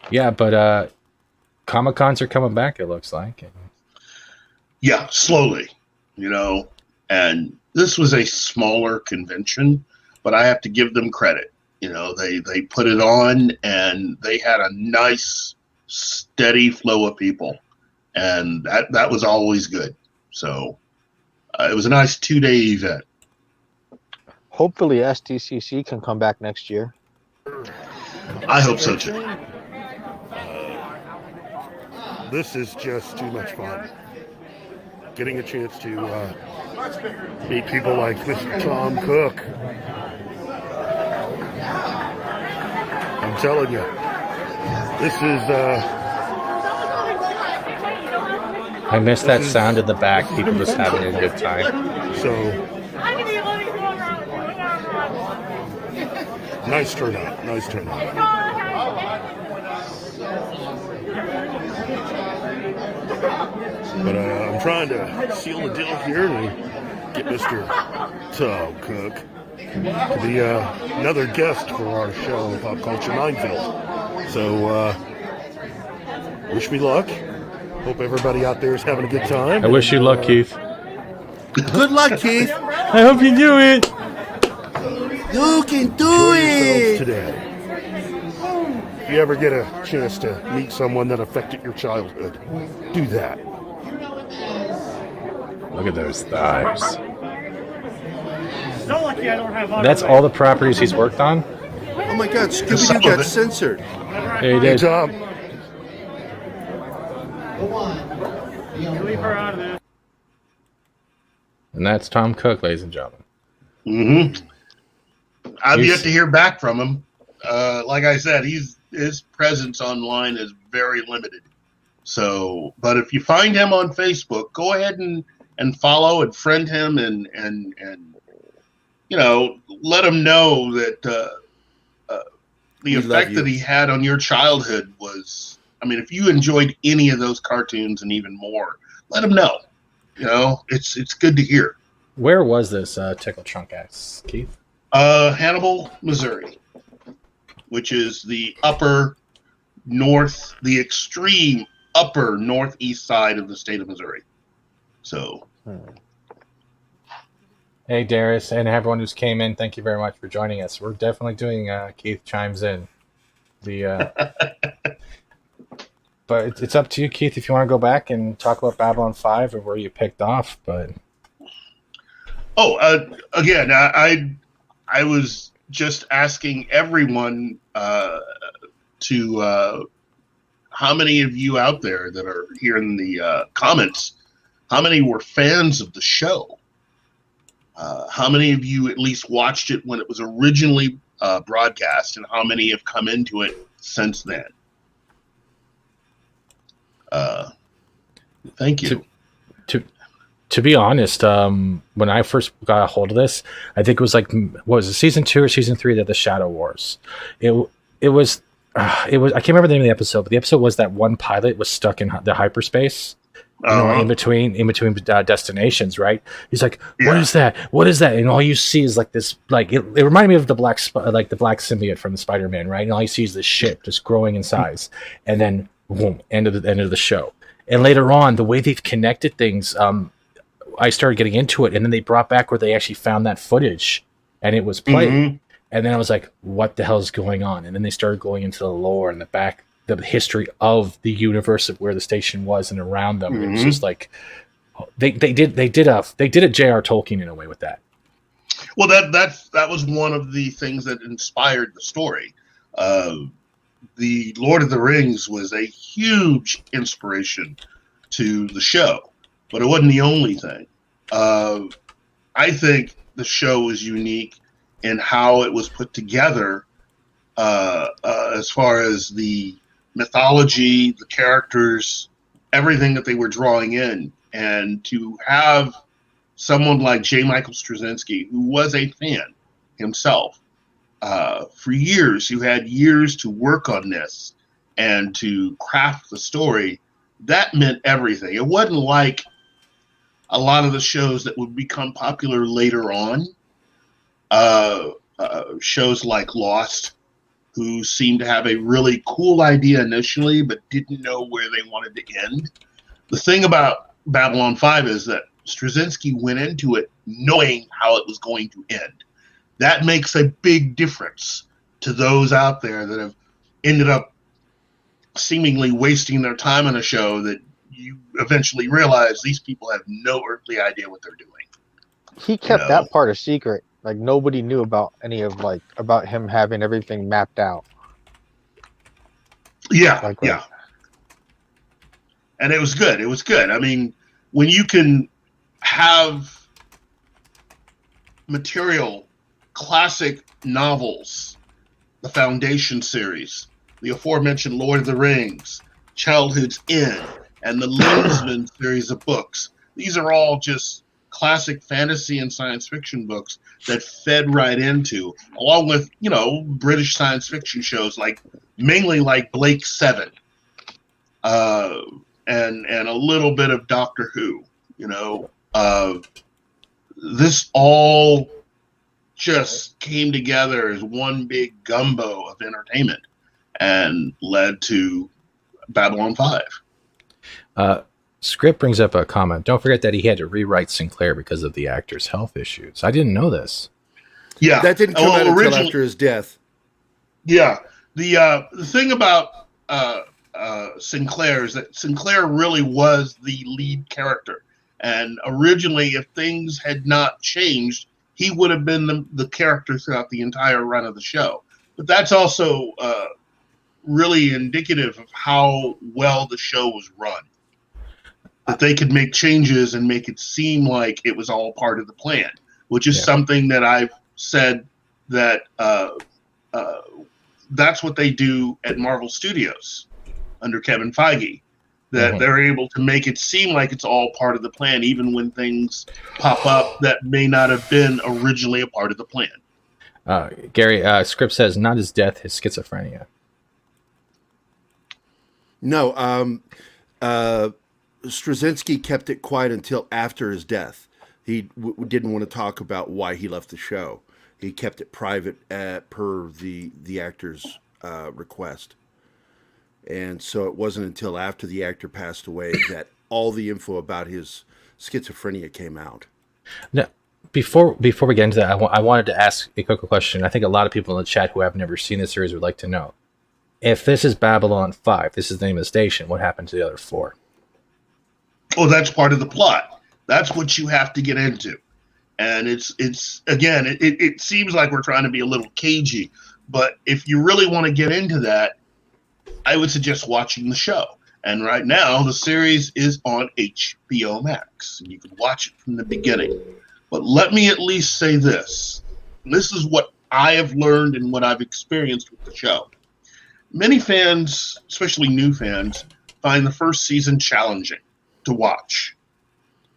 Yeah, but Comic Cons are coming back. It looks like. Yeah, slowly. And this was a smaller convention, but I have to give them credit. They put it on, and they had a nice, steady flow of people, and that was always good. So it was a nice 2-day event. Hopefully, SDCC can come back next year. I hope so too. This is just too much fun. Getting a chance to meet people like Mr. Tom Cook. I'm telling you, this is... I miss that sound in the back. People just having a good time. So, nice turnout. But I'm trying to seal the deal here and get Mr. Tom Cook to be another guest for our show, Pop Culture Minefield. So, wish me luck. Hope everybody out there is having a good time. I wish you luck, Keith. Good luck, Keith. I hope you do it. You can do Enjoy yourselves it. today. If you ever get a chance to meet someone that affected your childhood, do that. Look at those thighs. That's all the properties he's worked on? Oh my God, Scooby-Doo got censored. Yeah, he Good did. job. And that's Tom Cook, ladies and gentlemen. I've He's- yet to hear back from him. Like I said, his presence online is very limited. So, but if you find him on Facebook, go ahead and follow and friend him and you know, let him know that the We love effect you. that he had on your childhood was. I mean, if you enjoyed any of those cartoons and even more, let him know. You know, it's good to hear. Where was this Tickle Trunk at, Keith? Hannibal, Missouri, which is the upper north, the extreme upper northeast side of the state of Missouri. So, Hey, Darius, and everyone who's came in, thank you very much for joining us. We're definitely doing Keith Chimes In. But it's up to you, Keith, if you want to go back and talk about Babylon 5 or where you picked off. But again, I was just asking everyone to how many of you out there that are here in the comments, how many were fans of the show? How many of you at least watched it when it was originally broadcast, and how many have come into it since then? Thank you. to be honest, when I first got a hold of this, I think it was like, what was it, season 2 or season 3 of the Shadow Wars? It was I can't remember the name of the episode, but the episode was that one pilot was stuck in the hyperspace. In between destinations, right? He's like, "What is that? What is that?" And all you see is like this, like it reminded me of the black symbiote from the Spider-Man, right? And all you see is this ship just growing in size, and then boom, end of the show. And later on, the way they've connected things, I started getting into it, and then they brought back where they actually found that footage, and it was played. And then I was like, "What the hell is going on?" And then they started going into the lore and the history of the universe of where the station was and around them. It was just like they did a J.R. Tolkien in a way with that. Well, that was one of the things that inspired the story. The Lord of the Rings was a huge inspiration to the show, but it wasn't the only thing. I think the show is unique in how it was put together, as far as the mythology, the characters, everything that they were drawing in. And to have someone like J. Michael Straczynski, who was a fan himself, for years, who had years to work on this and to craft the story, that meant everything. It wasn't like a lot of the shows that would become popular later on, shows like Lost, who seemed to have a really cool idea initially, but didn't know where they wanted to end. The thing about Babylon 5 is that Straczynski went into it knowing how it was going to end. That makes a big difference to those out there that have ended up seemingly wasting their time on a show that you eventually realize these people have no earthly idea what they're doing. He kept that part a secret. Like nobody knew about any of about him having everything mapped out. Yeah, yeah. And it was good. It was good. I mean, when you can have material, classic novels, the Foundation series, the aforementioned Lord of the Rings, Childhood's End, and the Linsman series of books. These are all just classic fantasy and science fiction books that fed right into, along with, British science fiction shows mainly like Blake 7, and a little bit of Doctor Who, this all just came together as one big gumbo of entertainment and led to Babylon 5. Script brings up a comment. Don't forget that he had to rewrite Sinclair because of the actor's health issues. I didn't know this. Yeah, That didn't come out until after his death. Yeah, the thing about Sinclair is that Sinclair really was the lead character, and originally, if things had not changed, he would have been the character throughout the entire run of the show. But that's also really indicative of how well the show was run. That they could make changes and make it seem like it was all part of the plan, which is something that I've said that that's what they do at Marvel Studios under Kevin Feige, that they're able to make it seem like it's all part of the plan, even when things pop up that may not have been originally a part of the plan. Gary, Script says, not his death, his schizophrenia. No, Straczynski kept it quiet until after his death. He didn't want to talk about why he left the show. He kept it private per the actor's request. And so it wasn't until after the actor passed away that all the info about his schizophrenia came out. Now, before we get into that, I wanted to ask a quick question. I think a lot of people in the chat who have never seen the series would like to know. If this is Babylon 5, this is the name of the station, what happened to the other 4? Oh, that's part of the plot. That's what you have to get into. And it's again, it seems like we're trying to be a little cagey, but if you really want to get into that, I would suggest watching the show. And right now, the series is on HBO Max. And you can watch it from the beginning. But let me at least say this. This is what I have learned and what I've experienced with the show. Many fans, especially new fans, find the first season challenging to watch.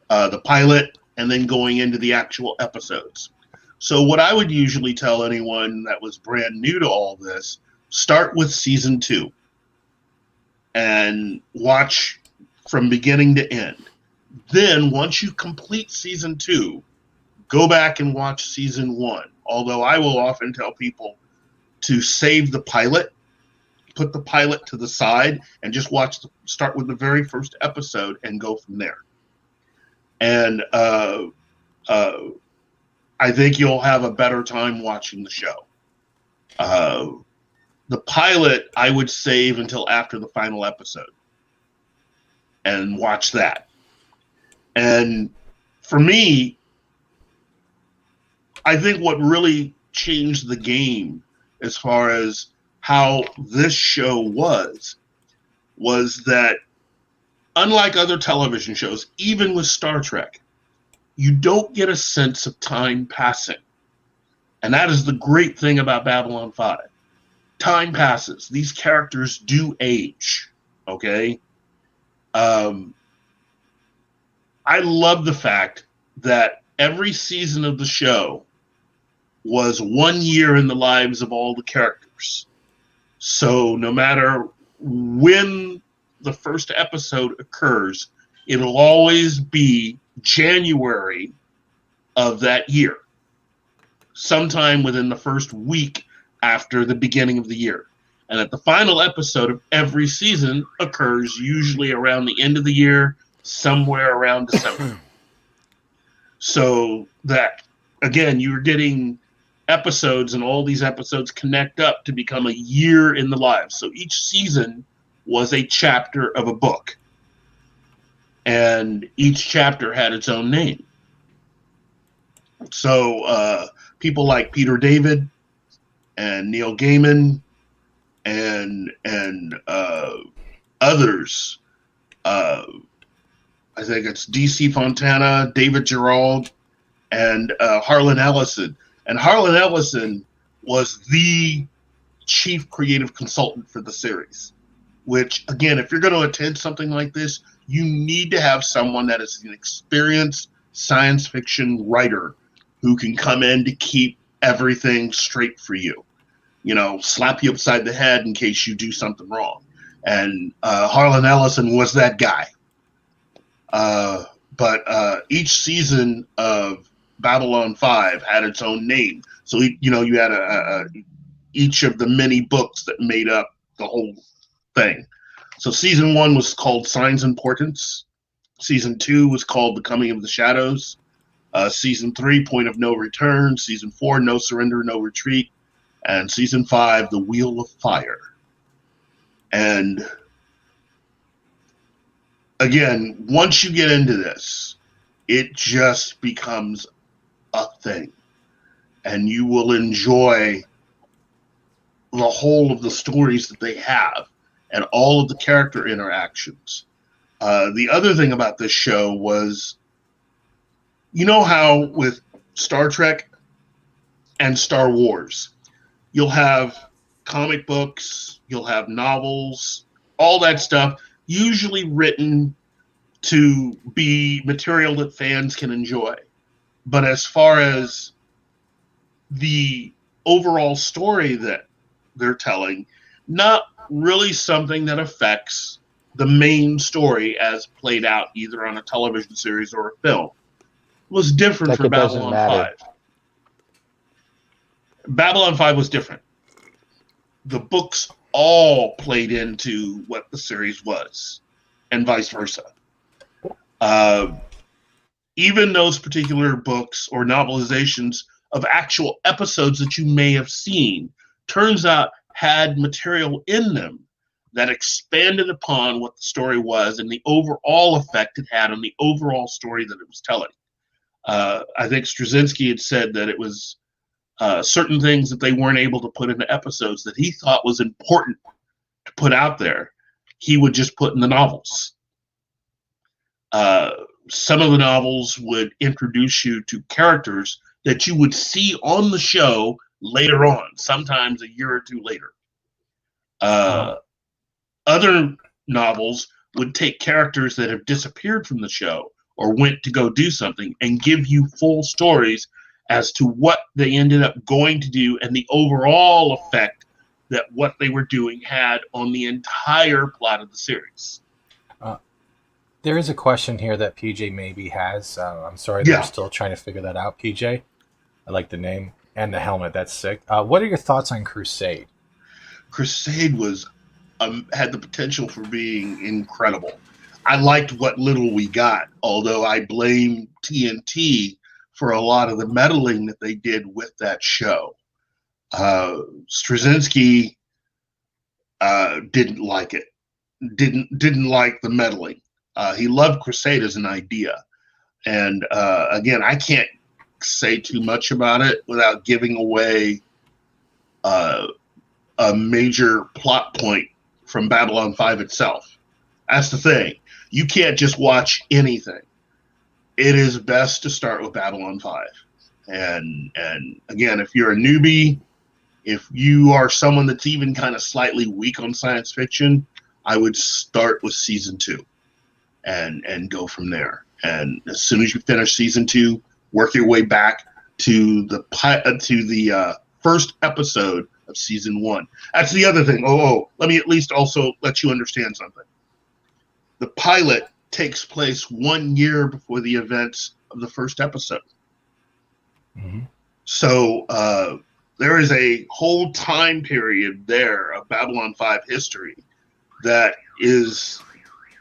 The pilot and then going into the actual episodes. So what I would usually tell anyone that was brand new to all this, start with season 2 and watch from beginning to end. Then once you complete season 2, go back and watch season 1. Although I will often tell people to save the pilot, put the pilot to the side, and just start with the very first episode and go from there. And I think you'll have a better time watching the show. The pilot I would save until after the final episode and watch that. And for me, I think what really changed the game as far as how this show was that unlike other television shows, even with Star Trek, you don't get a sense of time passing. And that is the great thing about Babylon 5. Time passes. These characters do age, okay? I love the fact that every season of the show was 1 year in the lives of all the characters. So no matter when the first episode occurs, it'll always be January of that year, sometime within the first week after the beginning of the year. And at the final episode of every season occurs usually around the end of the year, somewhere around December. So that, again, you're getting episodes, and all these episodes connect up to become a year in the lives. So each season was a chapter of a book. And each chapter had its own name. So people like Peter David and Neil Gaiman and others, I think it's DC Fontana, David Gerald, and Harlan Ellison. And Harlan Ellison was the chief creative consultant for the series, which, again, if you're going to attend something like this, you need to have someone that is an experienced science fiction writer who can come in to keep everything straight for you. You know, slap you upside the head in case you do something wrong. And Harlan Ellison was that guy. But each season of Babylon 5 had its own name. So, you know, you had each of the many books that made up the whole thing. So season 1 was called Signs and Portents. Season 2 was called The Coming of the Shadows. Season 3, Point of No Return. Season 4, No Surrender, No Retreat. And Season 5, The Wheel of Fire. And again, once you get into this, it just becomes a thing. And you will enjoy the whole of the stories that they have and all of the character interactions. The other thing about this show was, you know how with Star Trek and Star Wars, you'll have comic books, you'll have novels, all that stuff, usually written to be material that fans can enjoy. But as far as the overall story that they're telling, not really something that affects the main story as played out either on a television series or a film. It was different Like for it doesn't Babylon matter. 5. Babylon 5 was different. The books all played into what the series was, and vice versa. Even those particular books or novelizations of actual episodes that you may have seen, turns out had material in them that expanded upon what the story was and the overall effect it had on the overall story that it was telling. I think Straczynski had said that it was certain things that they weren't able to put into episodes that he thought was important to put out there, he would just put in the novels. Some of the novels would introduce you to characters that you would see on the show later on, sometimes a year or two later. Other novels would take characters that have disappeared from the show or went to go do something and give you full stories as to what they ended up going to do and the overall effect that what they were doing had on the entire plot of the series. There is a question here that PJ maybe has. I'm sorry, Yeah. they're still trying to figure that out, PJ. I like the name and the helmet. That's sick. What are your thoughts on Crusade? Crusade was had the potential for being incredible. I liked what little we got, although I blame TNT for a lot of the meddling that they did with that show. Straczynski didn't like it. Didn't like the meddling. He loved Crusade as an idea. And again, I can't say too much about it without giving away a major plot point from Babylon 5 itself. That's the thing. You can't just watch anything. It is best to start with Babylon 5. And again, if you're a newbie, if you are someone that's even kind of slightly weak on science fiction, I would start with season 2 and go from there. And as soon as you finish season 2, work your way back to the first episode of season 1. That's the other thing. Let me at least also let you understand something. The pilot takes place 1 year before the events of the first episode. Mm-hmm. So there is a whole time period there of Babylon 5 history that is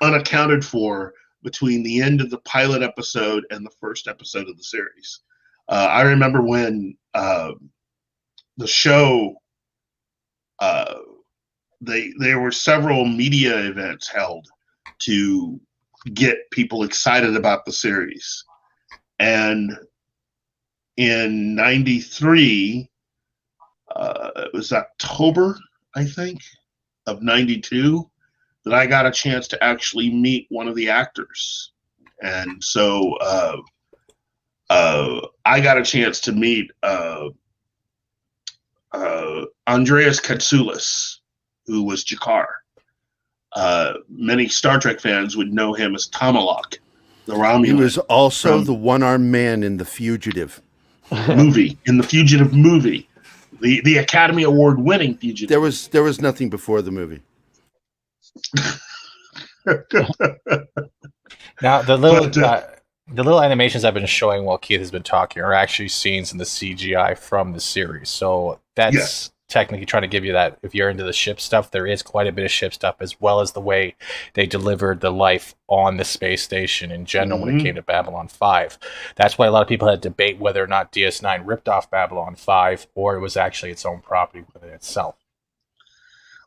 unaccounted for between the end of the pilot episode and the first episode of the series. I remember when the show, there were several media events held to get people excited about the series. And in 93, it was October, I think, of 92, that I got a chance to actually meet one of the actors. And so I got a chance to meet Andreas Katsoulis, who was Jakar. Many Star Trek fans would know him as Tomalak, the Romulan. He was also the one-armed man in The Fugitive movie, in the Fugitive movie, the Academy Award-winning Fugitive. There was nothing before the movie. Now, the little animations I've been showing while Keith has been talking are actually scenes in the CGI from the series. So that's technically trying to give you that. If you're into the ship stuff, there is quite a bit of ship stuff, as well as the way they delivered the life on the space station in general when it came to Babylon 5. That's why a lot of people had to debate whether or not DS9 ripped off Babylon 5 or it was actually its own property within itself.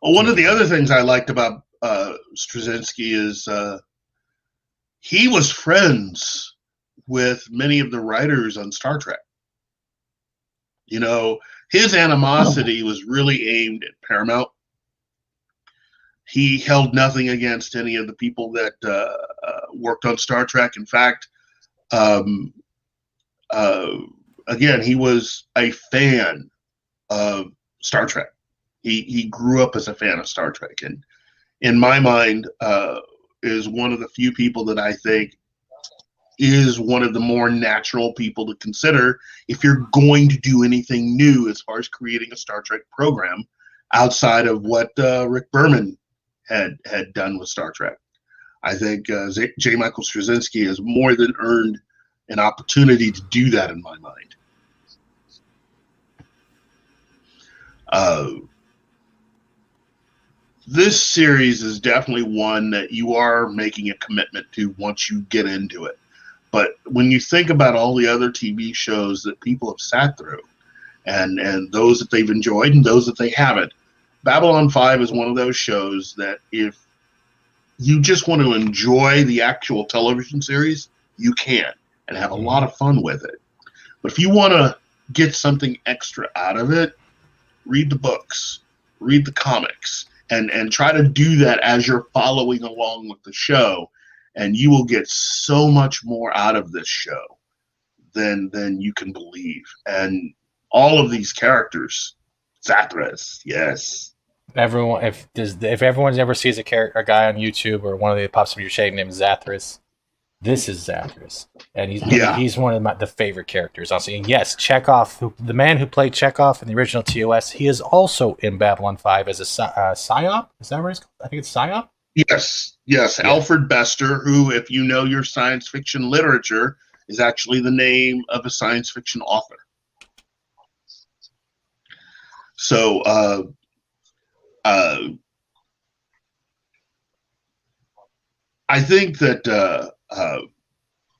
Well, one of the other things I liked about Straczynski is he was friends with many of the writers on Star Trek. You know, his animosity was really aimed at Paramount. He held nothing against any of the people that worked on Star Trek. In fact, again, he was a fan of Star Trek. He grew up as a fan of Star Trek, and in my mind, is one of the few people that I think is one of the more natural people to consider if you're going to do anything new as far as creating a Star Trek program outside of what Rick Berman had done with Star Trek. I think J. Michael Straczynski has more than earned an opportunity to do that in my mind. This series is definitely one that you are making a commitment to once you get into it. But when you think about all the other TV shows that people have sat through, and those that they've enjoyed and those that they haven't, Babylon 5 is one of those shows that if you just want to enjoy the actual television series, you can, and have a lot of fun with it. But if you want to get something extra out of it, read the books, read the comics, and try to do that as you're following along with the show, and you will get so much more out of this show than you can believe. And all of these characters, Zathras, yes. Everyone, if everyone ever sees a guy on YouTube or one of the pops up your shade named Zathras, this is Zathras, and he's one of the favorite characters. Also, and yes, Chekhov, the man who played Chekhov in the original TOS, he is also in Babylon 5 as a psyop. Is that what it's called? I think it's psyop. Yes. Yeah. Alfred Bester, who, if you know your science fiction literature, is actually the name of a science fiction author. So, I think that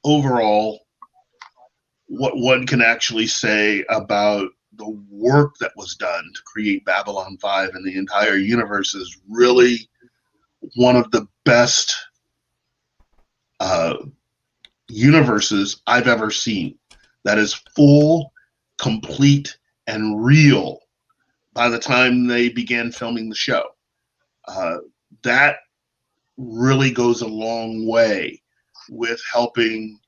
overall, what one can actually say about the work that was done to create Babylon 5 and the entire universe is really one of the best universes I've ever seen. That is full, complete, and real by the time they began filming the show. That really goes a long way with helping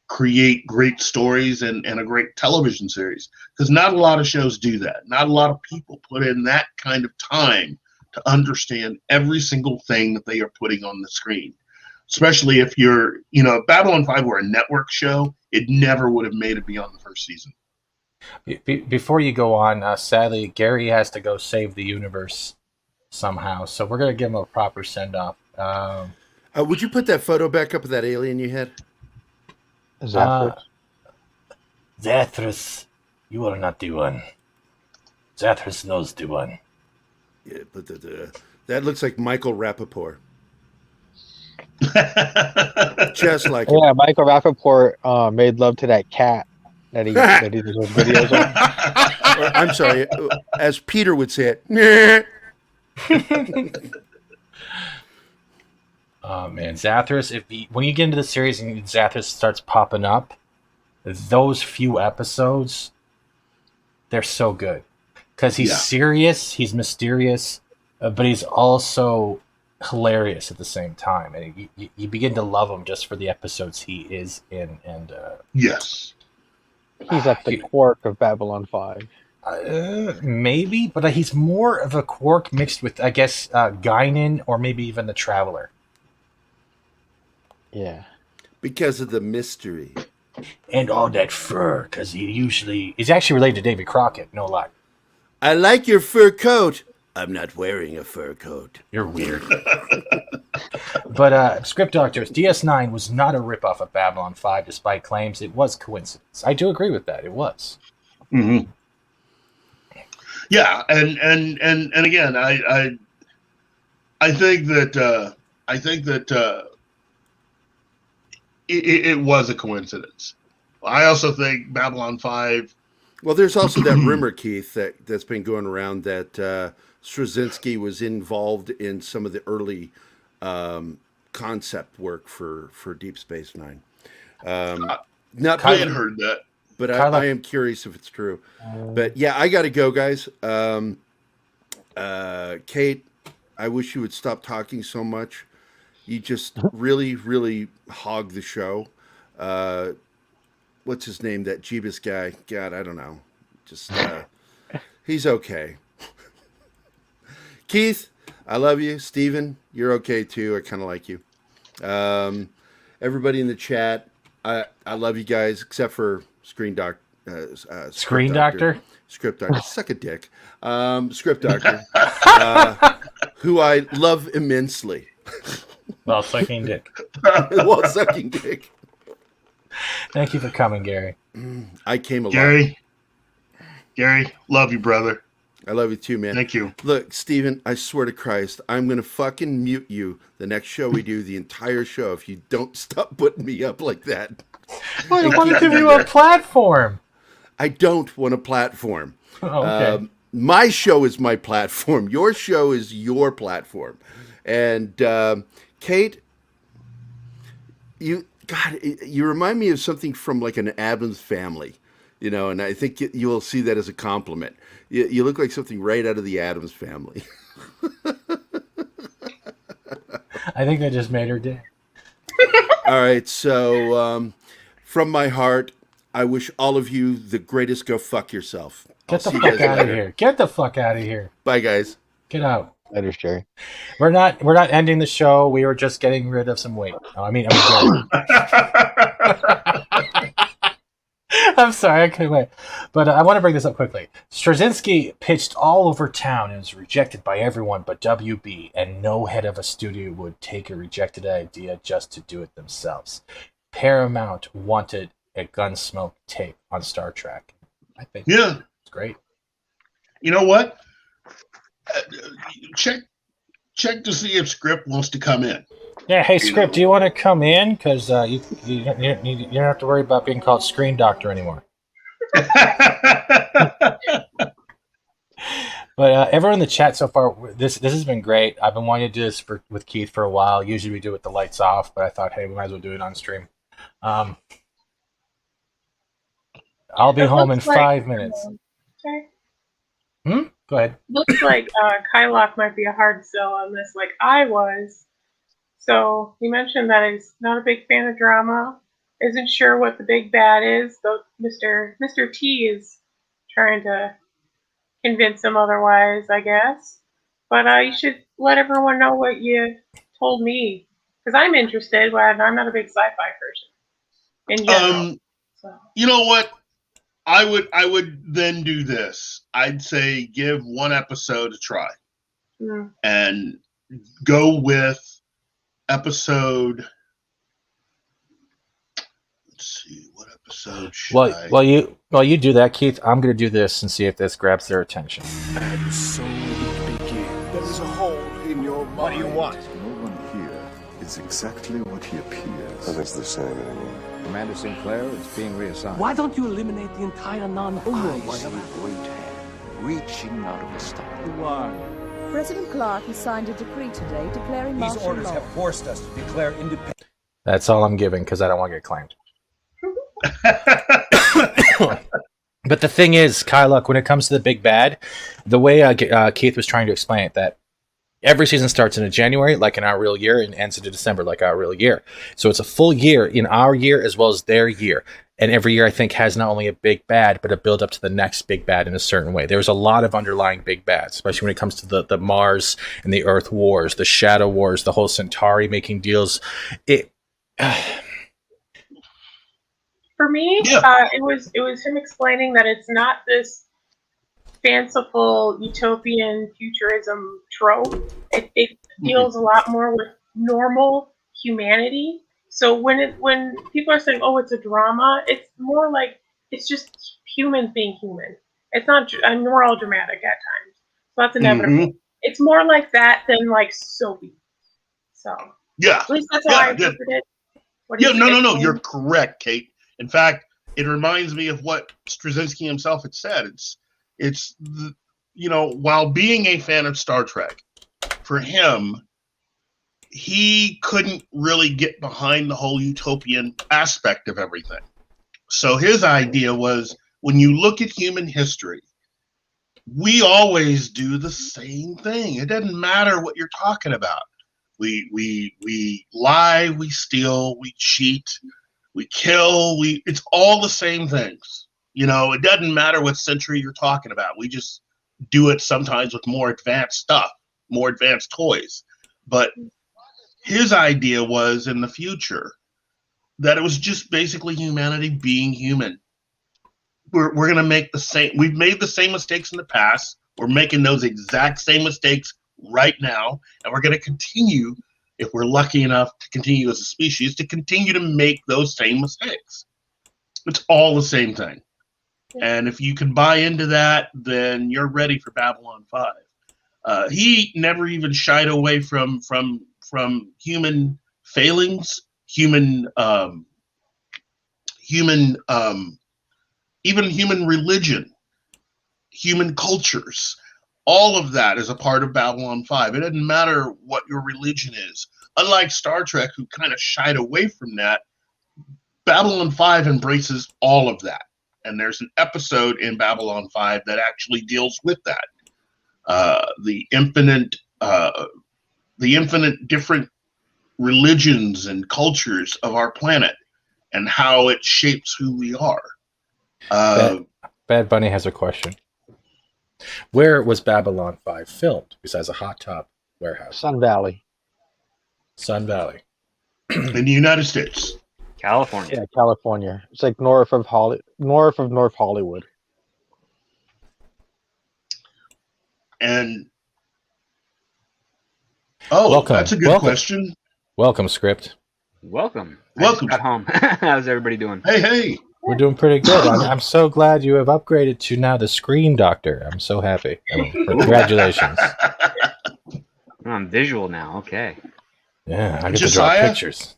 create great stories and a great television series, because not a lot of shows do that. Not a lot of people put in that kind of time to understand every single thing that they are putting on the screen. Especially if you're, if Babylon 5 were a network show, it never would have made it beyond the first season. Before you go on, sadly, Gary has to go save the universe somehow, so we're going to give him a proper send-off. Would you put that photo back up of that alien you had? Zathras, you are not the one. Zathras knows the one. Yeah, but that looks like Michael Rappaport. Just like him. Michael Rappaport made love to that cat that he does those videos on. Or, I'm sorry, as Peter would say it. Oh man, Zathras! When you get into the series and Zathras starts popping up, those few episodes, they're so good because he's serious, he's mysterious, but he's also hilarious at the same time, and you begin to love him just for the episodes he is in. And yes, he's at the Quark of Babylon 5. Maybe, but he's more of a Quark mixed with, I guess, Guinan or maybe even the Traveler. Yeah. Because of the mystery. And all that fur, because he's actually related to David Crockett, no lie. I like your fur coat. I'm not wearing a fur coat. You're weird. But Script Doctors, DS9 was not a ripoff of Babylon 5, despite claims it was coincidence. I do agree with that. It was. Mm-hmm. Yeah, and again, I think that it was a coincidence. I also think Babylon 5. Well, there's also that rumor, Keith, that's been going around that Straczynski was involved in some of the early concept work for Deep Space Nine. Not I had heard that, but I am curious if it's true. But yeah, I got to go, guys. Kate, I wish you would stop talking so much. You just really, really hog the show. What's his name? That Jeebus guy? God, I don't know. Just he's okay. Keith, I love you. Steven, you're okay too. I kind of like you. Everybody in the chat, I love you guys, except for Screen Doctor. Screen Doctor? Script Doctor. Suck a dick. Script Doctor, who I love immensely. Well, sucking dick. Well, sucking dick. Thank you for coming, Gary. I came along. Gary, love you, brother. I love you too, man. Thank you. Look, Steven, I swear to Christ, I'm going to fucking mute you the next show we do, the entire show, if you don't stop putting me up like that. Well, I want to give you a platform. I don't want a platform. Oh, okay. My show is my platform. Your show is your platform. And Kate, you remind me of something from like an Addams Family, you know, and I think you will see that as a compliment. You look like something right out of the Addams Family. I think that just made her day. All right, so from my heart, I wish all of you the greatest. Go fuck yourself. Get the fuck out of here. Get the fuck out of here. Bye, guys. Get out. Later, Jerry. We're not ending the show. We were just getting rid of some weight. Oh, I mean I'm sorry, I couldn't wait. But I want to bring this up quickly. Straczynski pitched all over town and was rejected by everyone but WB, and no head of a studio would take a rejected idea just to do it themselves. Paramount wanted a Gunsmoke tape on Star Trek. I think it's great. You know what? Check to see if Script wants to come in. Yeah, hey, Script, do you want to come in? Because you don't have to worry about being called Screen Doctor anymore. But everyone in the chat so far, this has been great. I've been wanting to do this with Keith for a while. Usually we do it with the lights off, but I thought, hey, we might as well do it on stream. I'll be home in 5 minutes. Okay. Go ahead. Looks like KEiTH might be a hard sell on this, like I was. So he mentioned that he's not a big fan of drama, isn't sure what the big bad is, though Mr. T is trying to convince him otherwise, I guess. But you should let everyone know what you told me, because I'm interested, but I'm not a big sci-fi person in general. So. You know what? I would then do this. I'd say give one episode a try, and go with episode. Let's see, what episode should I? While you do that, Keith, I'm going to do this and see if this grabs their attention. And so it begins. There is a hole in your mind. What do you want? No one here is exactly what he appears. Nothing's the same anymore. Commander Sinclair is being reassigned. Why don't you eliminate the entire non-overworld? I see a great hand reaching out of the star. You are. President Clark has signed a decree today declaring martial law. These orders have forced us to declare independence. That's all I'm giving because I don't want to get claimed. But the thing is, KEiTH, when it comes to the big bad, the way Keith was trying to explain it, that every season starts in January, like in our real year, and ends in December, like our real year. So it's a full year in our year as well as their year. And every year, I think, has not only a big bad, but a build up to the next big bad in a certain way. There's a lot of underlying big bads, especially when it comes to the Mars and the Earth wars, the Shadow Wars, the whole Centauri making deals. For me, it was him explaining that it's not this fanciful utopian futurism trope. It deals a lot more with normal humanity. So when people are saying, "Oh, it's a drama," it's more like it's just humans being human, It's not. I mean, we're all dramatic at times, so that's inevitable. Mhm. It's more like that than like soapy. So Yeah. at least that's how I interpret it. What do you No. think? You're correct, Kate. In fact, it reminds me of what Straczynski himself had said. It's while being a fan of Star Trek, for him, he couldn't really get behind the whole utopian aspect of everything. So his idea was, when you look at human history, we always do the same thing. It doesn't matter what you're talking about. We lie, we steal, we cheat, we kill, it's all the same things. It doesn't matter what century you're talking about. We just do it sometimes with more advanced stuff, more advanced toys. But his idea was, in the future, that it was just basically humanity being human. We're going to make the same. We've made the same mistakes in the past. We're making those exact same mistakes right now, and we're going to continue, if we're lucky enough to continue as a species, to continue to make those same mistakes. It's all the same thing. And if you can buy into that, then you're ready for Babylon 5. He never even shied away from human failings, even human religion, human cultures. All of that is a part of Babylon 5. It doesn't matter what your religion is. Unlike Star Trek, who kind of shied away from that, Babylon 5 embraces all of that. And there's an episode in Babylon 5 that actually deals with that. The infinite different religions and cultures of our planet and how it shapes who we are. Bad Bunny has a question. Where was Babylon 5 filmed besides a hot top warehouse? Sun Valley. Sun Valley. In the United States. California. Yeah, California. It's like north of North Hollywood. And welcome. That's a good question. Welcome, Script. Welcome. Welcome. At home. How's everybody doing? Hey. We're doing pretty good. I'm so glad you have upgraded to now the Screen Doctor. I'm so happy. Congratulations. I'm visual now. Okay. Yeah, I get to draw pictures.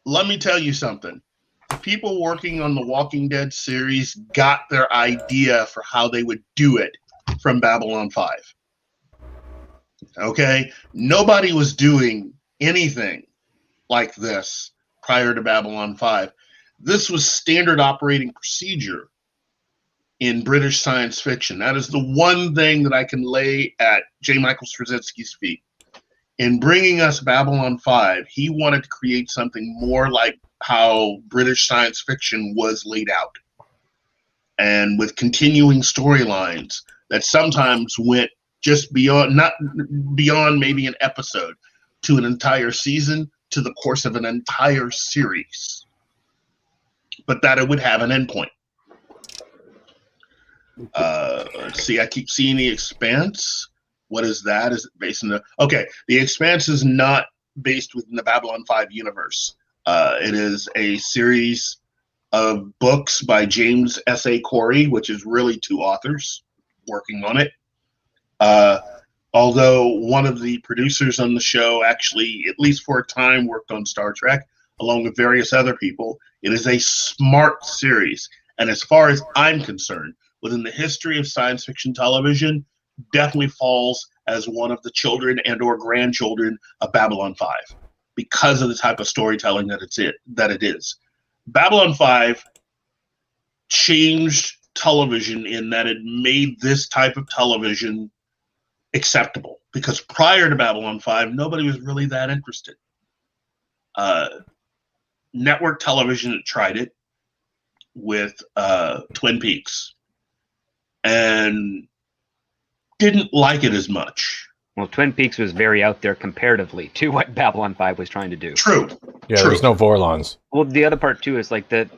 Let me tell you something. The people working on the Walking Dead series got their idea for how they would do it from Babylon 5. Okay? Nobody was doing anything like this prior to Babylon 5. This was standard operating procedure in British science fiction. That is the one thing that I can lay at J. Michael Straczynski's feet. In bringing us Babylon 5, he wanted to create something more like how British science fiction was laid out. And with continuing storylines that sometimes went just beyond, not beyond maybe an episode, to an entire season, to the course of an entire series. But that it would have an endpoint. Let's see, I keep seeing The Expanse. What is that? Is it based in the Expanse is not based within the Babylon 5 universe. It is a series of books by James S.A. Corey, which is really two authors working on it. Although one of the producers on the show actually, at least for a time, worked on Star Trek, along with various other people. It is a smart series. And as far as I'm concerned, within the history of science fiction television, definitely falls as one of the children and or grandchildren of Babylon 5 because of the type of storytelling that it is. Babylon 5 changed television in that it made this type of television acceptable, because prior to Babylon 5, nobody was really that interested. Network television had tried it with Twin Peaks and didn't like it as much. Well, Twin Peaks was very out there comparatively to what Babylon 5 was trying to do. True. Yeah, there's no Vorlons. Well, the other part too is like the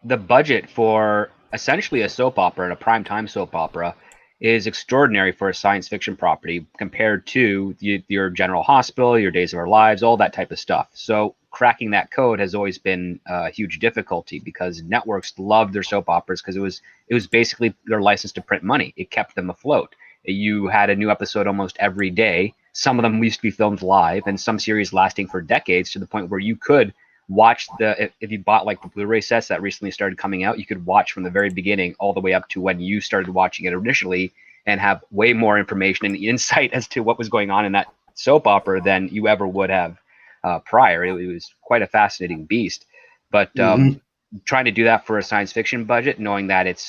budget for essentially a soap opera and a primetime soap opera is extraordinary for a science fiction property compared to your General Hospital, your Days of Our Lives, all that type of stuff. So cracking that code has always been a huge difficulty because networks loved their soap operas because it was basically their license to print money. It kept them afloat. You had a new episode almost every day. Some of them used to be filmed live, and some series lasting for decades, to the point where you could watch if you bought like the Blu-ray sets that recently started coming out, you could watch from the very beginning all the way up to when you started watching it initially, and have way more information and insight as to what was going on in that soap opera than you ever would have prior. It was quite a fascinating beast. But trying to do that for a science fiction budget, knowing that it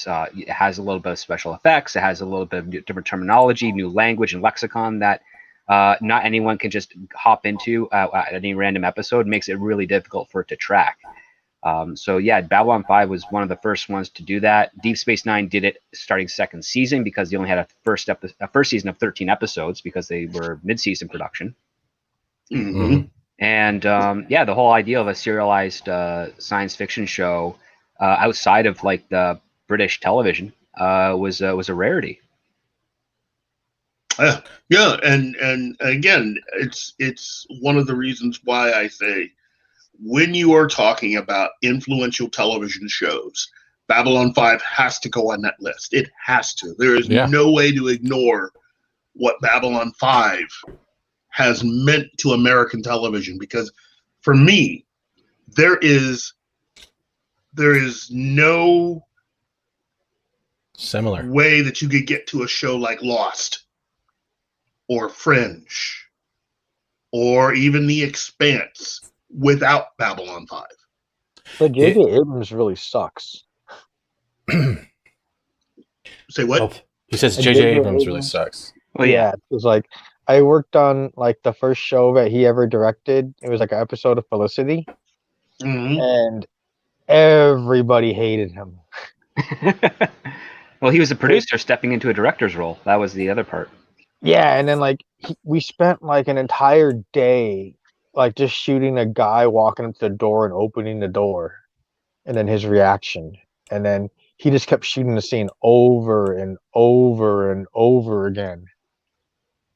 has a little bit of special effects, it has a little bit of different terminology, new language and lexicon that not anyone can just hop into at any random episode, makes it really difficult for it to track. So yeah, Babylon 5 was one of the first ones to do that. Deep Space Nine did it starting second season because they only had a first season of 13 episodes because they were mid-season production. And yeah, the whole idea of a serialized science fiction show outside of like the British television was a rarity. Yeah, and again, it's one of the reasons why I say, when you are talking about influential television shows, Babylon 5 has to go on that list. It has to. There is no way to ignore what Babylon 5 has meant to American television, because for me, there is no similar way that you could get to a show like Lost or Fringe or even The Expanse without Babylon 5. But J.J. Abrams really sucks. Say what? Oh, he says J.J. Abrams really sucks. Well, yeah, it was like, I worked on like the first show that he ever directed. It was like an episode of Felicity, and everybody hated him. Well, he was a producer stepping into a director's role. That was the other part. Yeah, and then like we spent like an entire day like just shooting a guy walking up to the door and opening the door, and then his reaction, and then he just kept shooting the scene over and over and over again.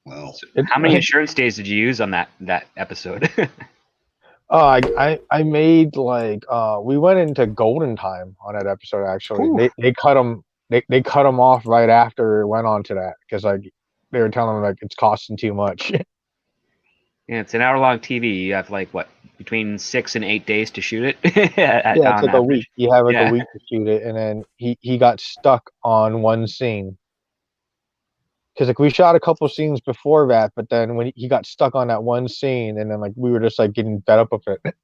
Wow. How many insurance days did you use on that episode? I made like we went into golden time on that episode. Actually, they cut him. They cut him off right after it went on to that because like they were telling him like it's costing too much. Yeah, it's an hour-long TV. You have like what, between 6 and 8 days to shoot it. Yeah, it's like a week. You have like a week to shoot it, and then he got stuck on one scene. Because like we shot a couple scenes before that, but then when he got stuck on that one scene, and then like we were just like getting fed up with it.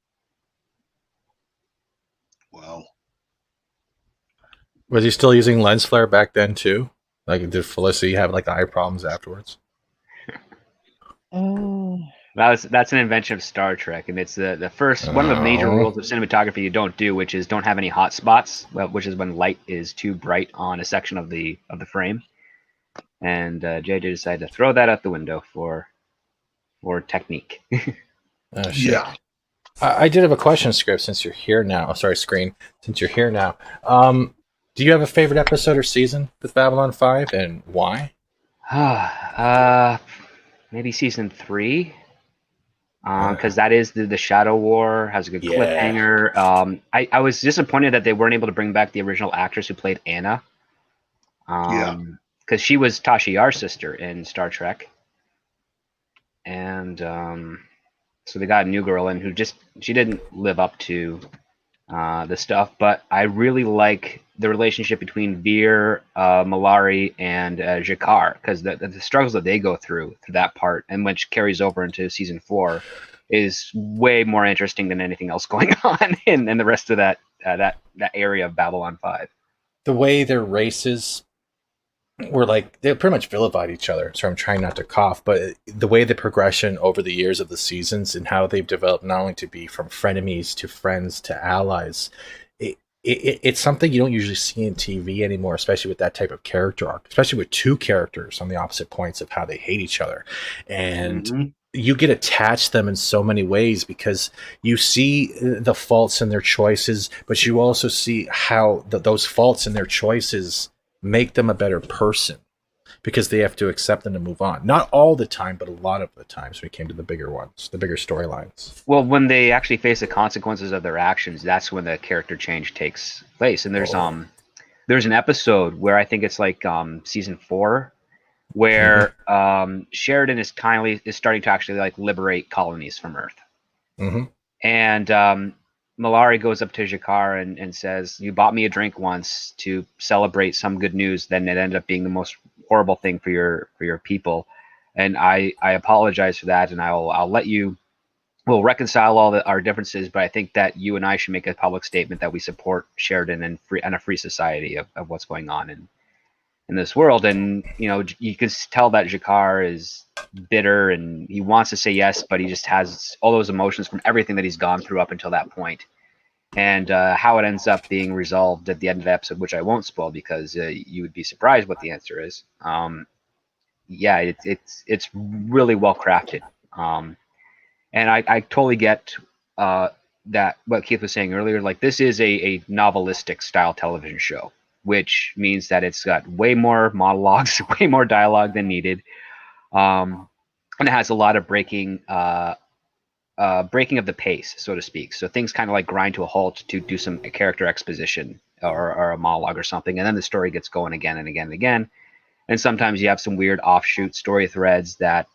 Wow. Was he still using lens flare back then too? Like, did Felicity have like eye problems afterwards? That's an invention of Star Trek, and it's the first one of the major rules of cinematography you don't do, which is don't have any hot spots, which is when light is too bright on a section of the frame. And JJ decided to throw that out the window for technique. Oh, shit. Yeah. I did have a question, Script, since you're here now. Oh, sorry, Screen. Since you're here now. Do you have a favorite episode or season with Babylon 5, and why? Maybe season 3. Because that is the Shadow War, has a good cliffhanger. I was disappointed that they weren't able to bring back the original actress who played Anna. Because she was Tasha Yar's sister in Star Trek. And so they got a new girl in who she didn't live up to the stuff. But I really like the relationship between Veer, Malari, and Jakar, because the struggles that they go through that part, and which carries over into season 4, is way more interesting than anything else going on in the rest of that area of Babylon 5. The way their races were like, they pretty much vilified each other. So I'm trying not to cough, but the way the progression over the years of the seasons and how they've developed not only to be from frenemies to friends to allies, it's something you don't usually see in TV anymore, especially with that type of character arc, especially with two characters on the opposite points of how they hate each other. And you get attached to them in so many ways because you see the faults in their choices, but you also see how those faults in their choices make them a better person. because they have to accept them to move on. Not all the time, but a lot of the times when it came to the bigger ones, the bigger storylines. Well, when they actually face the consequences of their actions, that's when the character change takes place. And there's an episode where I think it's like season 4, where Sheridan is starting to actually like liberate colonies from Earth. Mm-hmm. And Malari goes up to Jakar and says, "You bought me a drink once to celebrate some good news, then it ended up being the most horrible thing for your people, and I apologize for that, and I'll let you. We'll reconcile all our differences, but I think that you and I should make a public statement that we support Sheridan and a free society of what's going on in this world." And you can tell that Jakar is bitter and he wants to say yes, but he just has all those emotions from everything that he's gone through up until that point. And how it ends up being resolved at the end of the episode, which I won't spoil because you would be surprised what the answer is. Yeah, it's really well crafted. And I totally get that what Keith was saying earlier. Like, this is a novelistic style television show, which means that it's got way more monologues, way more dialogue than needed, and it has a lot of breaking of the pace, so to speak. So things kind of like grind to a halt to do some character exposition or a monologue or something, and then the story gets going again and again and again. And sometimes you have some weird offshoot story threads that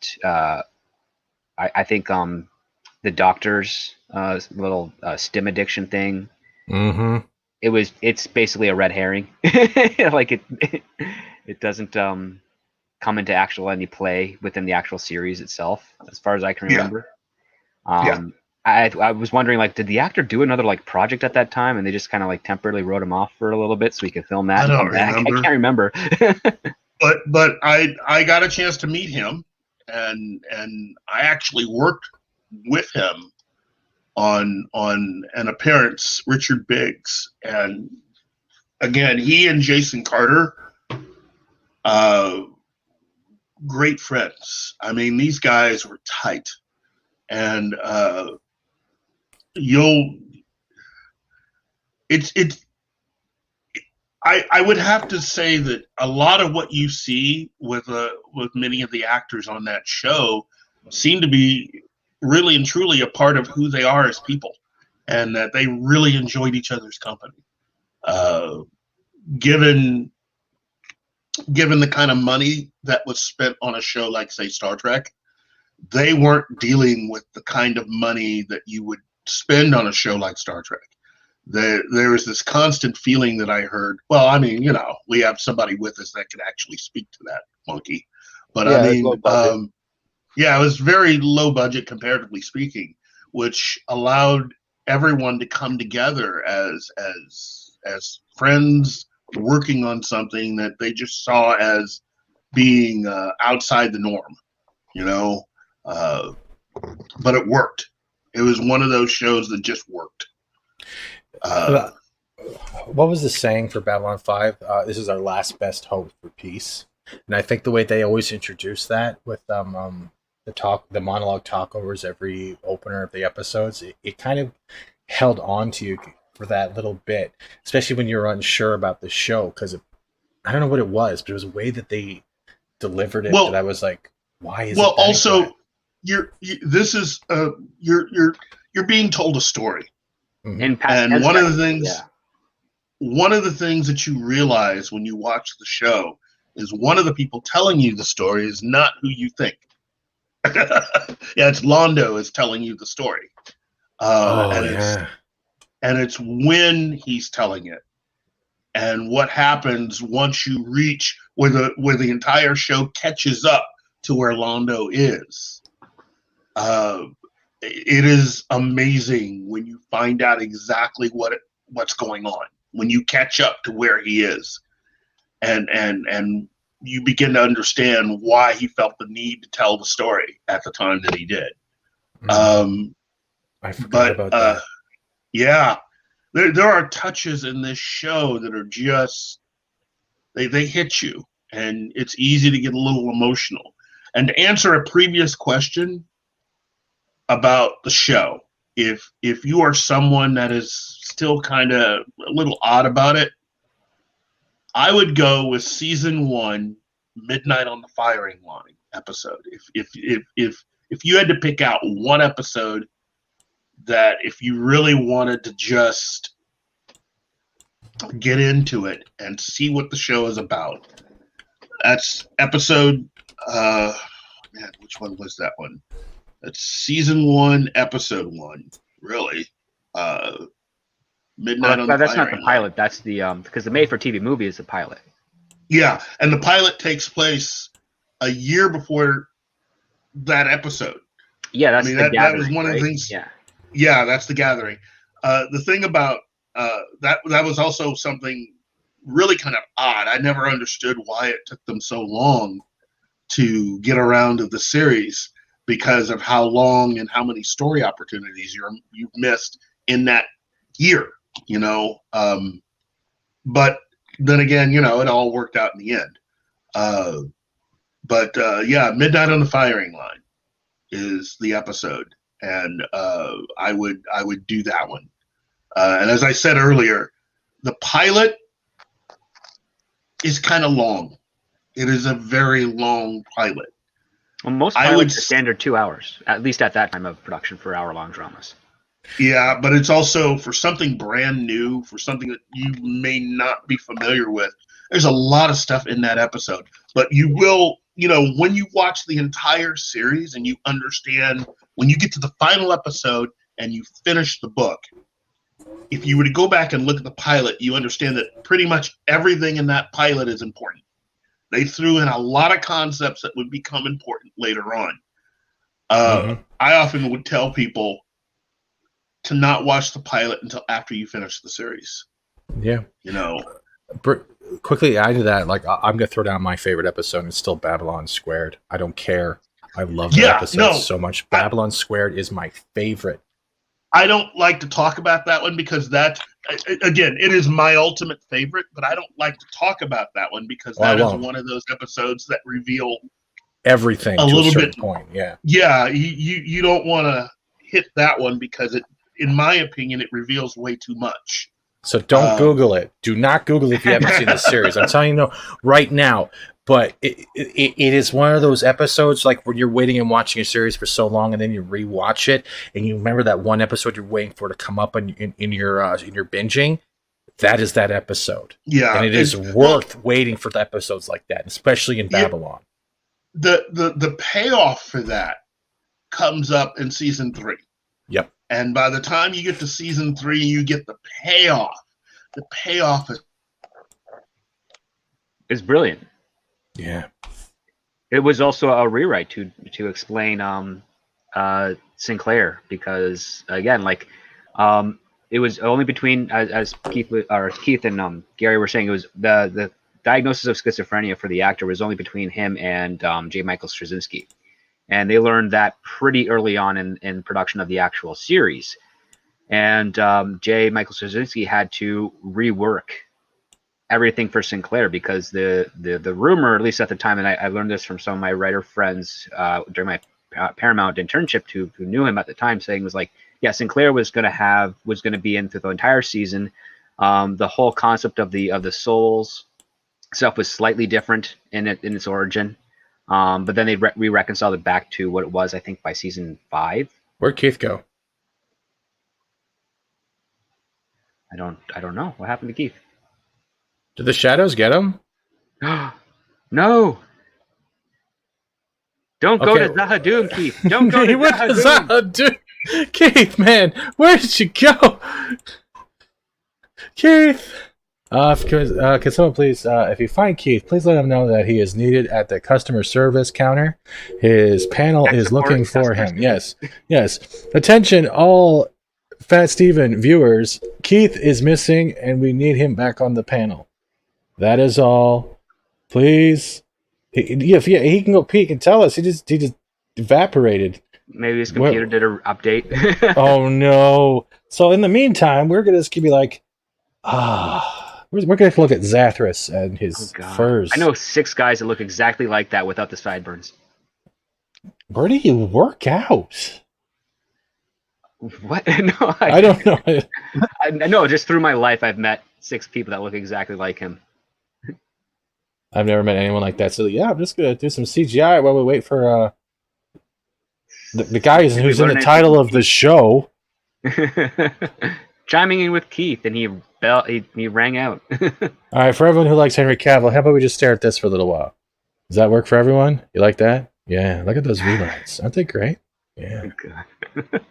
I think the doctor's little stim addiction thing. Mm-hmm. It's basically a red herring. Like it doesn't come into any play within the actual series itself, as far as I can remember. I was wondering, like, did the actor do another like project at that time, and they just kind of like temporarily wrote him off for a little bit so he could film that? I don't remember. I can't remember. but I got a chance to meet him, and I actually worked with him on an appearance, Richard Biggs, and again, he and Jason Carter, great friends. I mean, these guys were tight, and I would have to say that a lot of what you see with many of the actors on that show seem to be really and truly a part of who they are as people, and that they really enjoyed each other's company. Given the kind of money that was spent on a show like, say, Star Trek, they weren't dealing with the kind of money that you would spend on a show like Star Trek. There was this constant feeling that I heard. Well, I mean, we have somebody with us that could actually speak to that, Monkey. But Yeah, I it's mean, low budget. yeah, it was very low budget comparatively speaking, which allowed everyone to come together as friends working on something that they just saw as being outside the norm, but it worked. It was one of those shows that just worked. What was the saying for Babylon 5? This is our last best hope for peace. And I think the way they always introduce that with the monologue talkovers every opener of the episodes, it kind of held on to you for that little bit, especially when you're unsure about the show, because I don't know what it was, but it was a way that they delivered it that I was like, why is it that also way? you're being told a story. Mm-hmm. And one of the things that you realize when you watch the show is one of the people telling you the story is not who you think. Yeah, it's Londo is telling you the story. And it's when he's telling it, and what happens once you reach where the entire show catches up to where Londo is. It is amazing when you find out exactly what's going on, when you catch up to where he is, and you begin to understand why he felt the need to tell the story at the time that he did. I forgot about that. Yeah, there are touches in this show that are just they hit you, and it's easy to get a little emotional. And to answer a previous question about the show, if you are someone that is still kind of a little odd about it, I would go with season 1, Midnight on the Firing Line episode. If you had to pick out one episode that if you really wanted to just get into it and see what the show is about, that's episode which one was that one? That's season 1, episode 1. Really, Midnight on the that's not the Firing pilot. Line. That's the because the made-for-TV movie is the pilot. Yeah, and the pilot takes place a year before that episode. Yeah, that's that was one of the things. Yeah, that's The Gathering. The thing about that was also something really kind of odd. I never understood why it took them so long to get around to the series, because of how long and how many story opportunities you've missed in that year, but then again, it all worked out in the end. Midnight on the Firing Line is the episode, and I would do that one. And as I said earlier, the pilot is kind of long. It is a very long pilot. Well, most pilots are standard 2 hours, at least at that time of production for hour-long dramas. Yeah, but it's also for something brand new, for something that you may not be familiar with. There's a lot of stuff in that episode, but you will, when you watch the entire series and you understand, when you get to the final episode and you finish the book, if you were to go back and look at the pilot, you understand that pretty much everything in that pilot is important. They threw in a lot of concepts that would become important later on. I often would tell people to not watch the pilot until after you finish the series. Yeah. Quickly add to that, like I'm gonna throw down my favorite episode, and it's still Babylon Squared. I don't care. I love that episode so much. Babylon Squared is my favorite. I don't like to talk about that one because that, again, it is my ultimate favorite, but I don't like to talk about that one because that is one of those episodes that reveal everything a little bit point. Yeah. Yeah. You don't want to hit that one because it, in my opinion, it reveals way too much. So don't Google it. Do not Google it if you haven't seen the series. I'm telling you right now. But it is one of those episodes like when you're waiting and watching a series for so long, and then you rewatch it, and you remember that one episode you're waiting for to come up in your binging. That is that episode. Yeah, and it is worth waiting for episodes like that, especially in Babylon. The payoff for that comes up in season 3. Yep. And by the time you get to season 3, you get the payoff. The payoff is brilliant. Yeah. It was also a rewrite to explain Sinclair, because again, it was only between, as Keith and Gary were saying, it was the diagnosis of schizophrenia for the actor was only between him and J. Michael Straczynski, and they learned that pretty early on in production of the actual series, and J. Michael Straczynski had to rework everything for Sinclair because the rumor, at least at the time, and I learned this from some of my writer friends during my Paramount internship who knew him at the time, saying was like, yeah, Sinclair was going to be in through the entire season. The whole concept of the souls stuff was slightly different in its origin, but then they reconciled it back to what it was, I think, by season 5. Where'd Keith go? I don't know what happened to Keith. Did the shadows get him? No. Don't go to Zahadoom, Keith. Don't go to Zahadoom. Keith, man, where did you go? Keith! Can someone please, if you find Keith, please let him know that he is needed at the customer service counter. His panel is looking for him. Yes. Attention, all Fat Steven viewers. Keith is missing, and we need him back on the panel. That is all. Please. He can go peek and tell us. He just evaporated. Maybe his computer did an update. Oh no. So in the meantime, we're gonna just be like, we're gonna look at Zathras and his furs. I know 6 guys that look exactly like that without the sideburns. Where do you work out? What? No, I don't know. I know, just through my life I've met 6 people that look exactly like him. I've never met anyone like that. So yeah, I'm just gonna do some CGI while we wait for the guy who's in the title of the show. Chiming in with Keith, and he rang out. All right, for everyone who likes Henry Cavill, how about we just stare at this for a little while? Does that work for everyone? You like that? Yeah, look at those V-lines. Aren't they great? Yeah.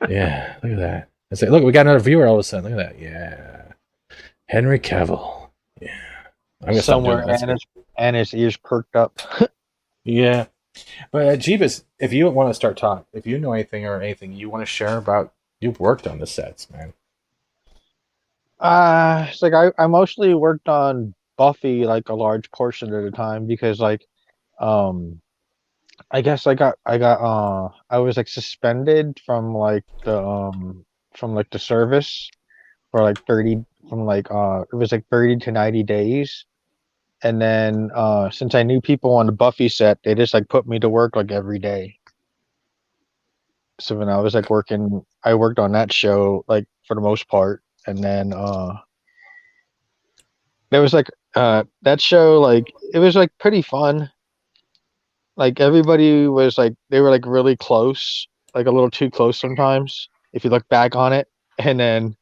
Yeah, look at that. I say, look, we got another viewer all of a sudden. Look at that. Yeah. Henry Cavill. Yeah. I'm gonna Somewhere stop doing that. and his ears perked up. Yeah. But Jeebus, if you want to start talking, if you know anything you want to share about, you've worked on the sets, man. It's like I mostly worked on Buffy like a large portion of the time because like I guess I was like suspended from like the service for like 30 from like it was like 30 to 90 days. And then since I knew people on the Buffy set, they just like put me to work like every day. So when I was like I worked on that show like for the most part. And then there was like that show, like it was like pretty fun. Like everybody was like they were like really close, like a little too close sometimes if you look back on it. And then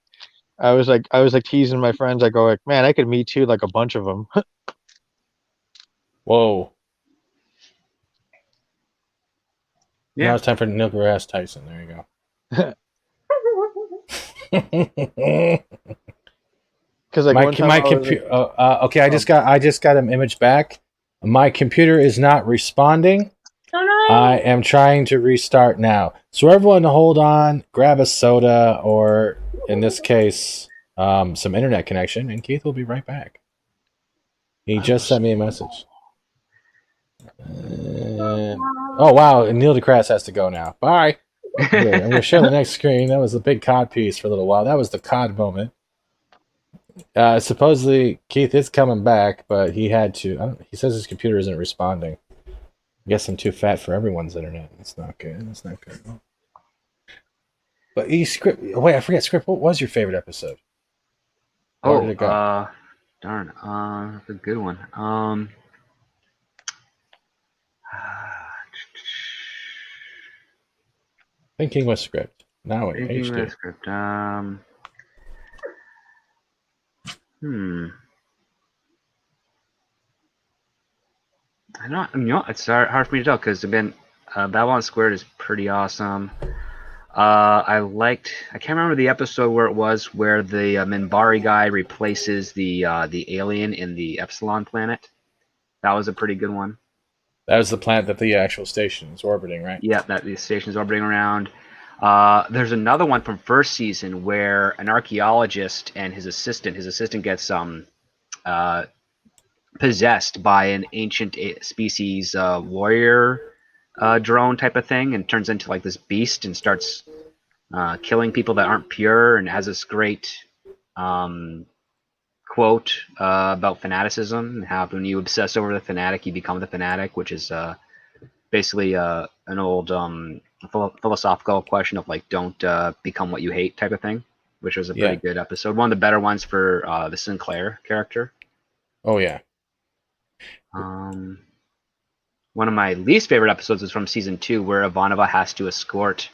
I was like teasing my friends. I go like, man, I could meet too like a bunch of them. Whoa. Yeah. Now it's time for Neil deGrasse Tyson. There you go. Because like my computer. Okay, I just got an image back. My computer is not responding. Oh no! I am trying to restart now. So everyone, hold on, grab a soda, or in this case, some internet connection, and Keith will be right back. He just sent me a message. Oh wow! And Neil deGrasse has to go now. Bye. Okay, I'm going to share the next screen. That was a big COD piece for a little while. That was the COD moment. Supposedly Keith is coming back, but he had to. He says his computer isn't responding. I guess I'm too fat for everyone's internet. That's not good. That's not good. But Script. Wait, I forget. Script. What was your favorite episode? Where did it go? Darn. That's a good one. Thinking with Script. Now wait. Thinking HD. with Script. I don't. It's hard for me to tell because Babylon Squared is pretty awesome. I can't remember the episode where it was where the Minbari guy replaces the alien in the Epsilon planet. That was a pretty good one. That was the planet that the actual station is orbiting, right? Yeah, that the station is orbiting around. There's another one from first season where an archaeologist and his assistant gets possessed by an ancient species warrior drone type of thing, and turns into like this beast and starts killing people that aren't pure, and has this great quote about fanaticism and how when you obsess over the fanatic, you become the fanatic, which is basically an old philosophical question of like don't become what you hate type of thing, which was a pretty good episode. One of the better ones for the Sinclair character. Oh yeah. One of my least favorite episodes is from season 2, where Ivanova has to escort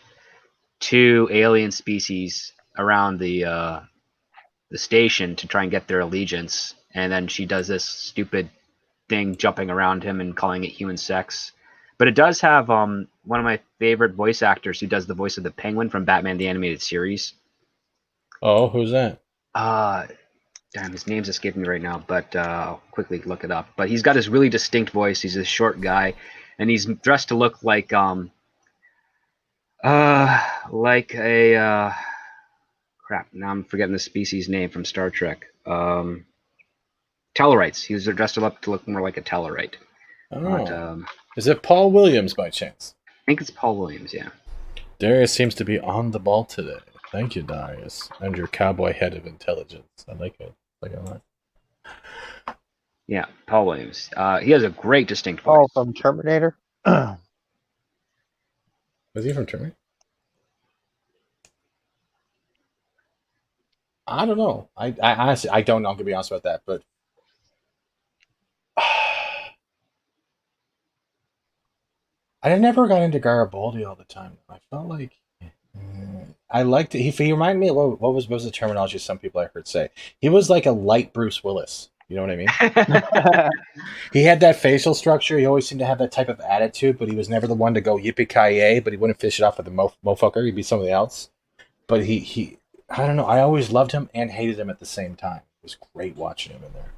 2 alien species around the station to try and get their allegiance, and then she does this stupid thing jumping around him and calling it human sex. But it does have one of my favorite voice actors who does the voice of the Penguin from Batman the Animated Series. Oh, who's that? Damn, his name's escaping me right now, but I'll quickly look it up. But he's got this really distinct voice. He's a short guy, and he's dressed to look like a crap. Now I'm forgetting the species name from Star Trek. Tellarites. He was dressed up to look more like a Tellarite. Oh. But, is it Paul Williams by chance? I think it's Paul Williams. Yeah. Darius seems to be on the ball today. Thank you, Darius, and your cowboy head of intelligence. I like it. Yeah, Paul Williams. He has a great distinct voice. Oh, from Terminator? Was he from Terminator? I don't know. I honestly, I don't know. I'm going to be honest about that. But I never got into Garibaldi all the time. I felt like I liked it. He reminded me of what was the terminology some people I heard say. He was like a light Bruce Willis. You know what I mean? He had that facial structure. He always seemed to have that type of attitude, but he was never the one to go yippee-ki-yay, but he wouldn't fish it off with a mofucker. He'd be somebody else. But he I don't know. I always loved him and hated him at the same time. It was great watching him in there.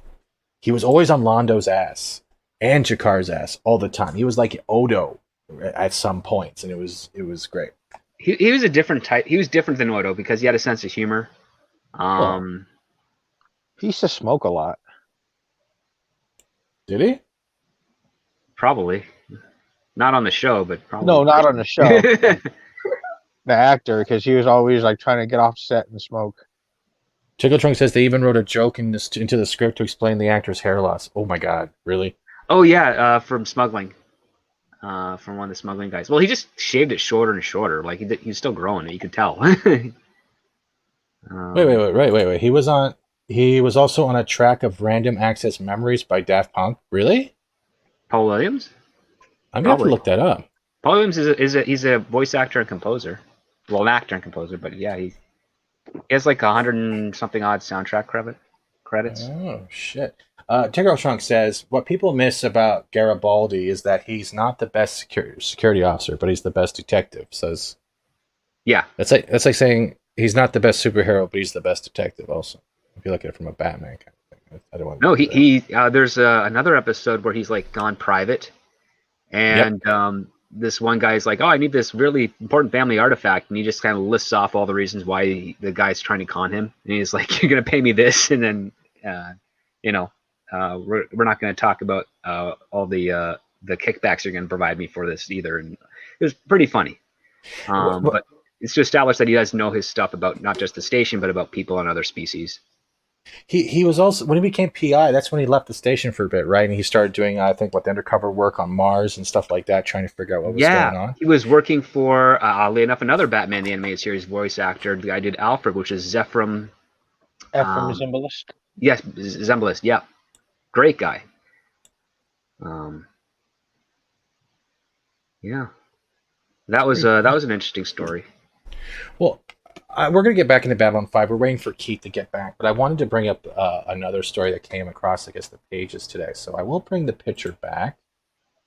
He was always on Londo's ass and Jakar's ass all the time. He was like Odo at some points, and it was great. He was a different type. He was different than Odo because he had a sense of humor. He used to smoke a lot. Did he? Probably. Not on the show, but probably. No, not on the show. The actor, because he was always like trying to get off set and smoke. Tickle Trunk says they even wrote a joke into the script to explain the actor's hair loss. Oh my god, really? Oh yeah, from smuggling. From one of the smuggling guys. Well, he just shaved it shorter and shorter. Like he's still growing it. You could tell. Wait. He was also on a track of Random Access Memories by Daft Punk. Really? Paul Williams? I'm gonna have to look that up. Paul Williams he's a voice actor and composer. Well, an actor and composer, but yeah, he has like 100 and something odd soundtrack credits. Oh shit. Tickle Trunk says what people miss about Garibaldi is that he's not the best security officer, but he's the best detective. Says, yeah, that's like saying he's not the best superhero, but he's the best detective. Also, if you look at it from a Batman kind of thing, I don't want. No, he there's another episode where he's like gone private, and this one guy's like, "Oh, I need this really important family artifact," and he just kind of lists off all the reasons why the guy's trying to con him, and he's like, "You're gonna pay me this," and then we're not going to talk about all the kickbacks you're going to provide me for this either. And it was pretty funny. But it's to establish that he does know his stuff about not just the station, but about people and other species. He was also, when he became PI, that's when he left the station for a bit, right? And he started doing, I think, the undercover work on Mars and stuff like that, trying to figure out what was going on. He was working for, oddly enough, another Batman the Animated Series voice actor. The guy did Alfred, which is Zephram. Ephraim Zimbalist? Yes, Zimbalist, yeah. Great guy. Yeah, that was an interesting story. Well, we're going to get back into Babylon 5. We're waiting for KEiTH to get back, but I wanted to bring up another story that came across, I guess, the pages today. So I will bring the picture back,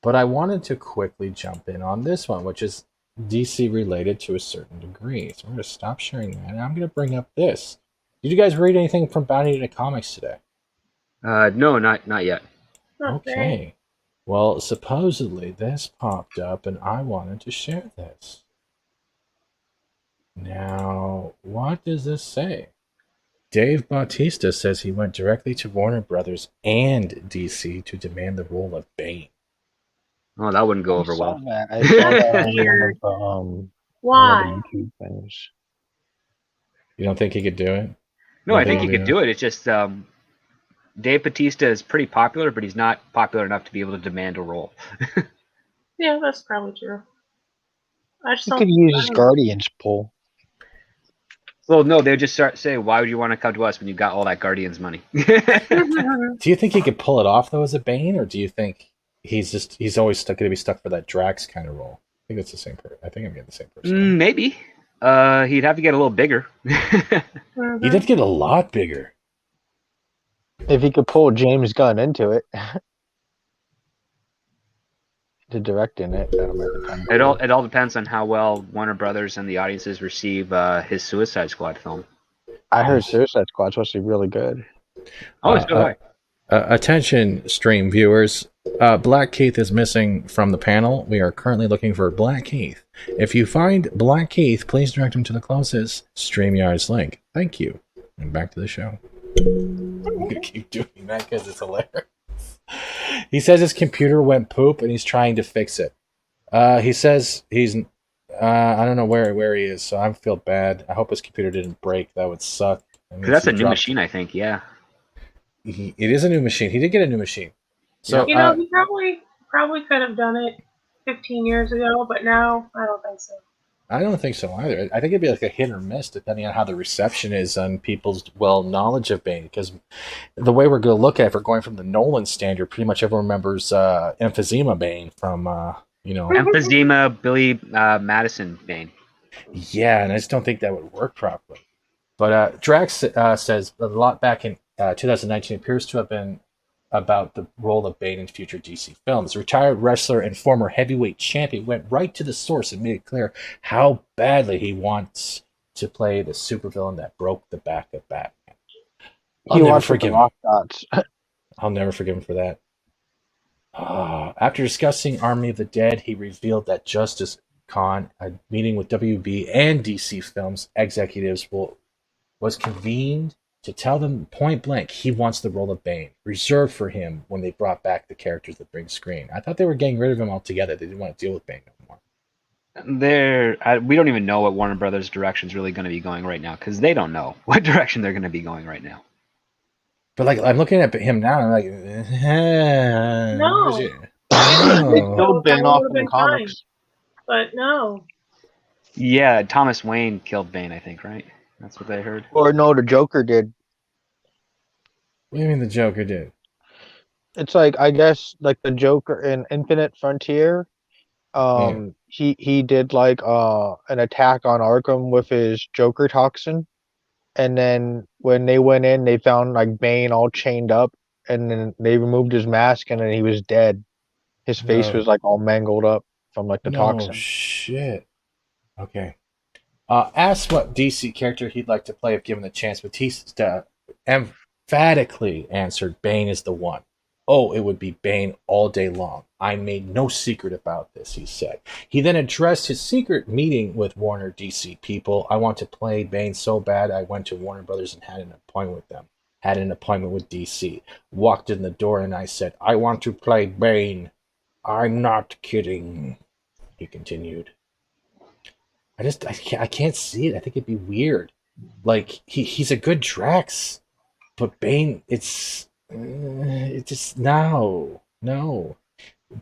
but I wanted to quickly jump in on this one, which is DC related to a certain degree. So we're going to stop sharing that, and I'm going to bring up this. Did you guys read anything from Bounty to Comics today? No, not yet. Okay. Well, supposedly this popped up, and I wanted to share this. Now, what does this say? Dave Bautista says he went directly to Warner Brothers and DC to demand the role of Bane. Oh, that wouldn't go over well. I saw that on Why? YouTube things. You don't think he could do it? No, I think he could do it. It's just Dave Bautista is pretty popular, but he's not popular enough to be able to demand a role. Yeah, that's probably true. He could use his Guardians pull. Well, no, they would just say, "Why would you want to come to us when you got all that Guardians money?" Do you think he could pull it off though as a Bane, or do you think he's always going to be stuck for that Drax kind of role? I think it's the same person. I think I'm getting the same person. Maybe. He'd have to get a little bigger. He'd have to get a lot bigger. If he could pull James Gunn into it. To direct in it. It all depends on how well Warner Brothers and the audiences receive his Suicide Squad film. I heard Suicide Squad's supposed to be really good. Oh, so do I. Attention, stream viewers. Black KEiTH is missing from the panel. We are currently looking for Black KEiTH. If you find Black KEiTH, please direct him to the closest StreamYards link. Thank you. And back to the show. I'm going to keep doing that because it's hilarious. He says his computer went poop and he's trying to fix it. He says he's I don't know where he is, so I feel bad. I hope his computer didn't break. That would suck. Because that's a new machine, I think. Yeah. It is a new machine. He did get a new machine. So he probably could have done it 15 years ago, but now I don't think so. I don't think so either. I think it'd be like a hit or miss depending on how the reception is on people's knowledge of Bane. Because the way we're going to look at it, if we're going from the Nolan standard, pretty much everyone remembers Emphysema Bane from You know, Emphysema, Billy Madison Bane. Yeah, and I just don't think that would work properly. But Drax says a lot back in 2019 appears to have been about the role of Bane in future DC films. Retired wrestler and former heavyweight champion went right to the source and made it clear how badly he wants to play the supervillain that broke the back of Batman. I'll never forgive him. I'll never forgive him for that. After discussing Army of the Dead, he revealed that Justice Con, a meeting with WB and DC Films executives, was convened to tell them point blank he wants the role of Bane, reserved for him when they brought back the characters that bring screen. I thought they were getting rid of him altogether. They didn't want to deal with Bane no more. We don't even know what Warner Brothers' direction is really going to be going right now, because they don't know what direction they're going to be going right now. But like, I'm looking at him now, and I'm like, no. They killed Bane off in the comics. But no. Yeah, Thomas Wayne killed Bane, I think, right? That's what they heard. Or no, the Joker did. What do you mean the Joker did? It's like, I guess, like the Joker in Infinite Frontier, he did like an attack on Arkham with his Joker toxin, and then when they went in, they found like Bane all chained up, and then they removed his mask, and then he was dead. His face was like all mangled up from like the toxin. Shit. Okay. Asked what DC character he'd like to play if given the chance, Bautista emphatically answered, Bane is the one. Oh, it would be Bane all day long. I made no secret about this, he said. He then addressed his secret meeting with Warner DC people. I want to play Bane so bad, I went to Warner Brothers and had an appointment with them. Had an appointment with DC. Walked in the door and I said, I want to play Bane. I'm not kidding, he continued. I can't see it. I think it'd be weird. Like, he's a good Drax, but Bane, it's just, no.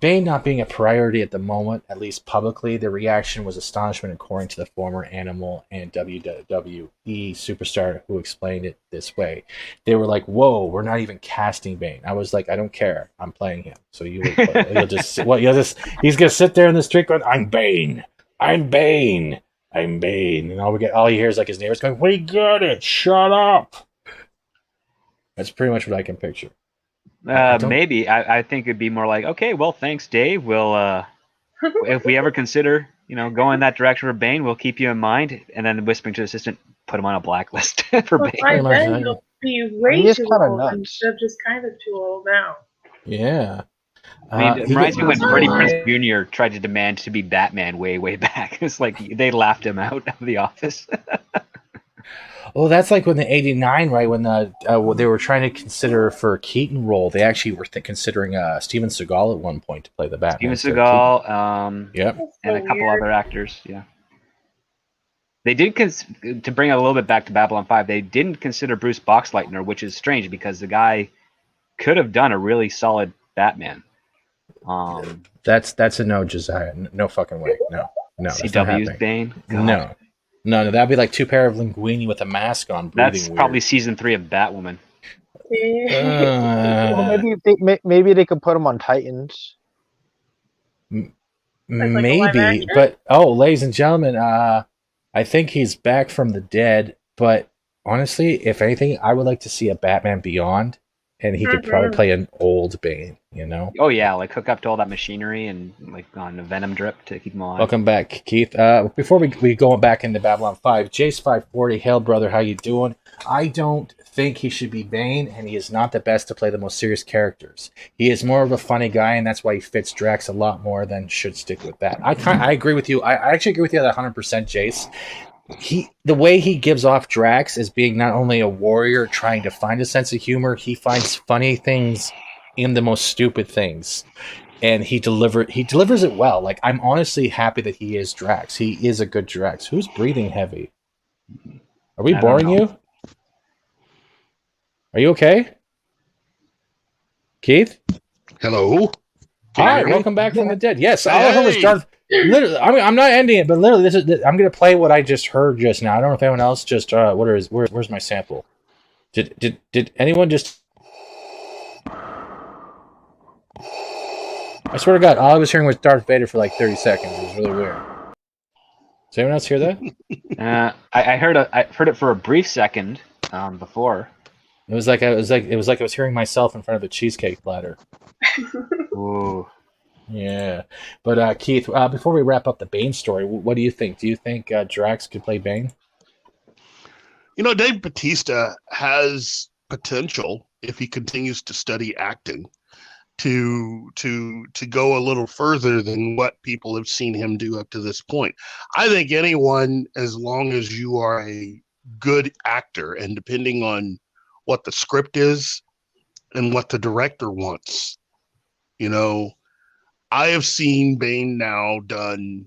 Bane not being a priority at the moment, at least publicly, the reaction was astonishment according to the former Animal and WWE superstar who explained it this way. They were like, whoa, we're not even casting Bane. I was like, I don't care. I'm playing him. So you'll just, he's going to sit there in the street going, I'm Bane. I'm Bane. I'm Bane. And all you hear is like his neighbors going, we get it. Shut up. That's pretty much what I can picture. Maybe. I think it'd be more like, okay, well, thanks, Dave. We'll, if we ever consider, going that direction for Bane, we'll keep you in mind. And then whispering to the assistant, put him on a blacklist for Bane. By then, he'll be way too old instead of just kind of too old now. Yeah. I mean, it reminds me when Freddie Prinze Jr. tried to demand to be Batman way, way back. It's like they laughed him out of the office. Oh, that's like when the '89, right? When they were trying to consider for a Keaton role, they actually were considering Steven Seagal at one point to play the Batman. Steven Seagal, yep, and a couple other actors. Yeah, they did to bring it a little bit back to Babylon 5. They didn't consider Bruce Boxleitner, which is strange because the guy could have done a really solid Batman. That's a no, Josiah. No fucking way. No. CW's Bane. God. No, that'd be like two pair of linguini with a mask on. That's probably season 3 of Batwoman. Well, maybe they could put him on Titans. Maybe, but ladies and gentlemen, I think he's back from the dead. But honestly, if anything, I would like to see a Batman Beyond, and he could probably play an old Bane. Oh yeah, like hook up to all that machinery and like on a Venom drip to keep him alive. Welcome back, Keith. Before we go back into Babylon 5, Jace540, hail brother, how you doing? I don't think he should be Bane, and he is not the best to play the most serious characters. He is more of a funny guy, and that's why he fits Drax a lot more than should stick with that. I agree with you. I actually agree with you at 100%, Jace. The way he gives off Drax as being not only a warrior trying to find a sense of humor, he finds funny things in the most stupid things, and he delivers it well. Like, I'm honestly happy that he is Drax. He is a good Drax. Who's breathing heavy? Are we boring you? Are you okay, Keith? Hello. Hi, welcome back from the dead. Yes, all I heard was Darth. Literally, I mean, I'm not ending it, but literally, I'm going to play what I just heard just now. I don't know if anyone else just where's my sample? Did anyone just? I swear to God, all I was hearing was Darth Vader for like 30 seconds. It was really weird. Does anyone else hear that? I heard it for a brief second before. It was like I was hearing myself in front of a cheesecake platter. Ooh. Yeah, but Keith, before we wrap up the Bane story, what do you think? Do you think Drax could play Bane? You know, Dave Bautista has potential if he continues to study acting to go a little further than what people have seen him do up to this point. I think anyone, as long as you are a good actor, and depending on what the script is and what the director wants, you know, I have seen Bane now done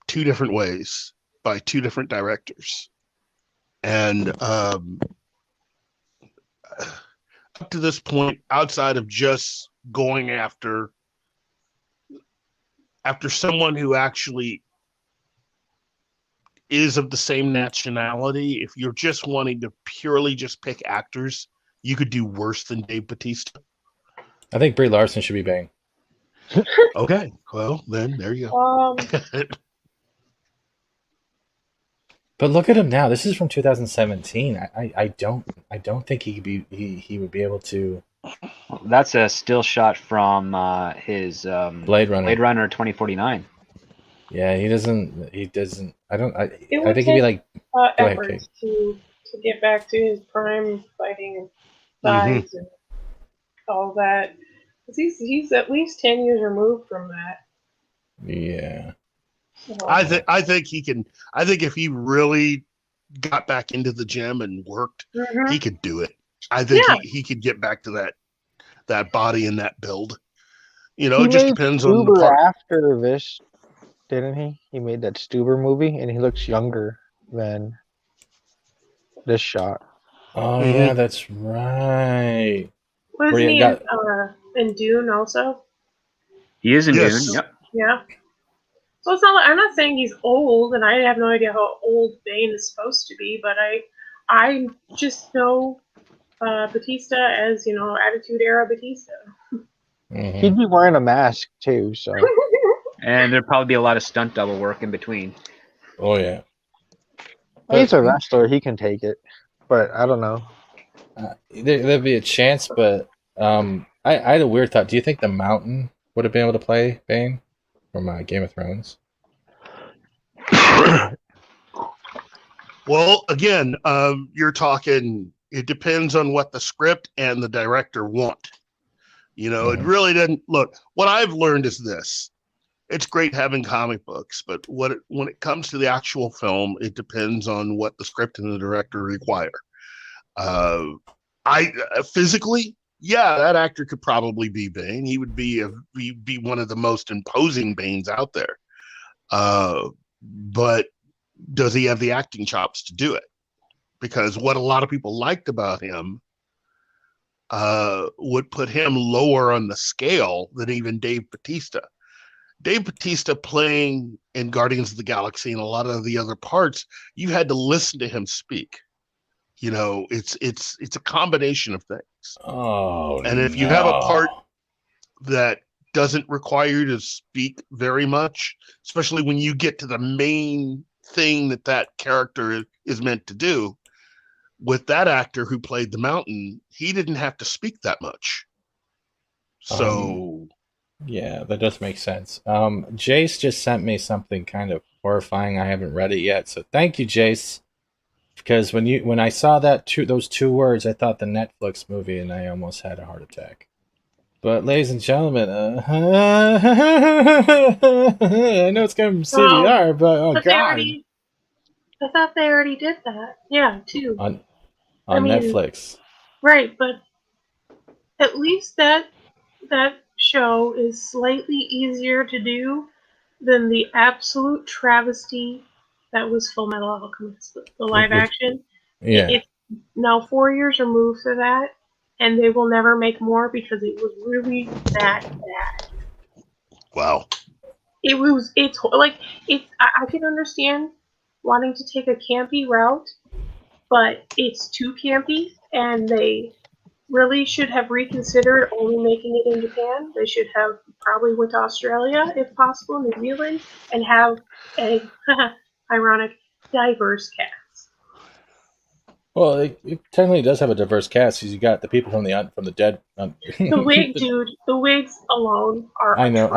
two different ways by two different directors. And up to this point, outside of just going after someone who actually is of the same nationality, if you're just wanting to purely just pick actors, you could do worse than Dave Bautista. I think Brie Larson should be Bane. Okay, well then there you go. But look at him now. This is from 2017. I don't think he would be able to. Well, that's a still shot from his Blade Runner. Blade Runner 2049. Yeah, he doesn't. I think It he'd be like. Go ahead, efforts Kate. to get back to his prime fighting size and all that. 'Cause he's at least 10 years removed from that. Yeah. So, I think he can. I think if he really got back into the gym and worked, he could do it. I think he could get back to that body and that build. You know, it just depends on the part. After this, didn't he? He made that Stuber movie, and he looks younger than this shot. Oh yeah, that's right. Wasn't he in Dune also? He is in Yes. Dune. Yep. Yeah. So it's not like, I'm not saying he's old, and I have no idea how old Bane is supposed to be, but I just know Bautista as, Attitude Era Bautista. He'd be wearing a mask too, so. And there'd probably be a lot of stunt double work in between. Oh yeah. He's a wrestler. He can take it, but I don't know. There'd be a chance, but I had a weird thought. Do you think the Mountain would have been able to play Bane from Game of Thrones? Well, again, you're talking. It depends on what the script and the director want. You know, it really doesn't look. What I've learned is this: it's great having comic books, but when it comes to the actual film, it depends on what the script and the director require. I physically, yeah, that actor could probably be Bane. He would be one of the most imposing Banes out there. But does he have the acting chops to do it? Because what a lot of people liked about him would put him lower on the scale than even Dave Bautista. Dave Bautista playing in Guardians of the Galaxy and a lot of the other parts, you had to listen to him speak. You know, it's a combination of things. Oh, and if you have a part that doesn't require you to speak very much, especially when you get to the main thing that character is meant to do, with that actor who played the Mountain, he didn't have to speak that much. So yeah, that does make sense. Jace just sent me something kind of horrifying. I haven't read it yet, so thank you, Jace. Because when I saw those two words, I thought the Netflix movie, and I almost had a heart attack. But, ladies and gentlemen, I know it's coming from CBR, but God. I thought they already did that. Yeah, too. On Netflix. Right, but at least that show is slightly easier to do than the absolute travesty that was Full Metal Alchemist, the live action. Yeah. It's now 4 years removed for that, and they will never make more because it was really that bad. Wow. I can understand wanting to take a campy route, but it's too campy, and they really should have reconsidered only making it in Japan. They should have probably went to Australia, if possible, New Zealand, and have a ironic diverse cast. Well, it technically does have a diverse cast because you got the people from the dead. The wig, dude. The wigs alone are. I know.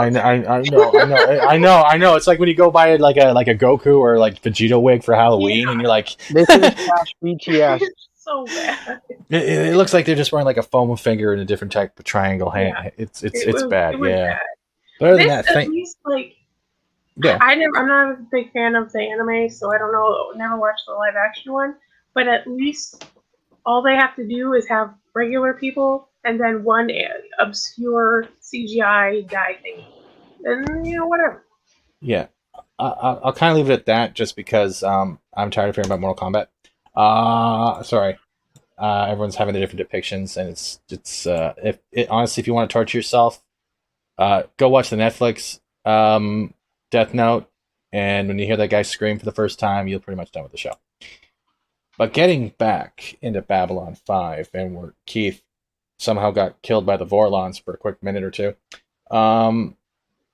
It's like when you go buy like a Goku or like Vegeta wig for Halloween, and you're like, This is Flash BTS. It's so bad. it looks like they're just wearing like a foam finger and a different type of triangle hand. Yeah. It's was- bad. it was Yeah. bad. But other than This, that, at least, like, yeah. I'm not a big fan of the anime, so I don't know. Never watched the live action one, but at least all they have to do is have regular people and then one obscure CGI guy thing, and whatever. Yeah, I'll kind of leave it at that, just because I'm tired of hearing about Mortal Kombat. Sorry, everyone's having their different depictions, and it's honestly, if you want to torture yourself, go watch the Netflix Death Note, and when you hear that guy scream for the first time, you're pretty much done with the show. But getting back into Babylon 5, and where KEiTH somehow got killed by the Vorlons for a quick minute or two. Are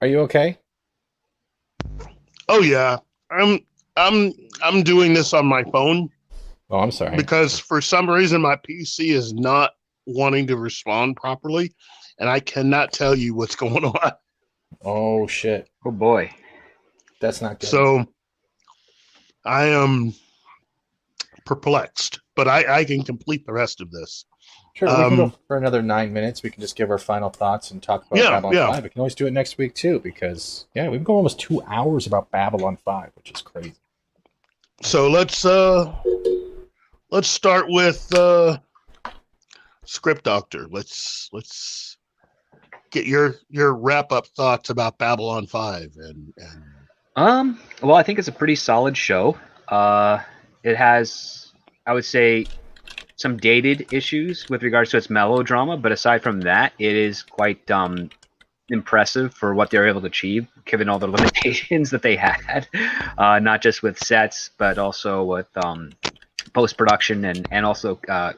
you okay? Oh yeah, I'm doing this on my phone. Oh, I'm sorry. Because for some reason my PC is not wanting to respond properly, and I cannot tell you what's going on. Oh shit! Oh boy, that's not good. So I am perplexed, but I can complete the rest of this. Sure, we can go for another 9 minutes. We can just give our final thoughts and talk about Babylon 5. We can always do it next week too, because we've gone almost 2 hours about Babylon 5, which is crazy. So let's start with Script Doctor. Let's get your wrap up thoughts about Babylon 5 and well, I think it's a pretty solid show. It has, I would say, some dated issues with regards to its melodrama, but aside from that, it is quite impressive for what they were able to achieve, given all the limitations that they had, not just with sets, but also with post-production and also, I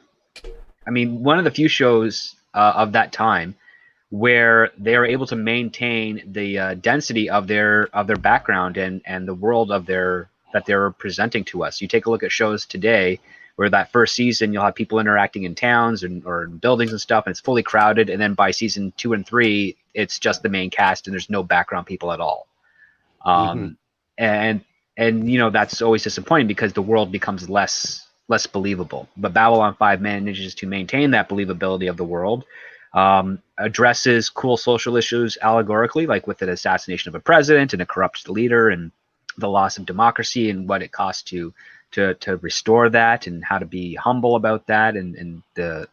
mean, one of the few shows of that time where they are able to maintain the density of their background and the world that they're presenting to us. You take a look at shows today, where that first season you'll have people interacting in towns or in buildings and stuff, and it's fully crowded, and then by season 2 and 3 it's just the main cast and there's no background people at all. And that's always disappointing because the world becomes less believable. But Babylon 5 manages to maintain that believability of the world, addresses cool social issues allegorically, like with an assassination of a president and a corrupt leader and the loss of democracy and what it costs to restore that, and how to be humble about that, and the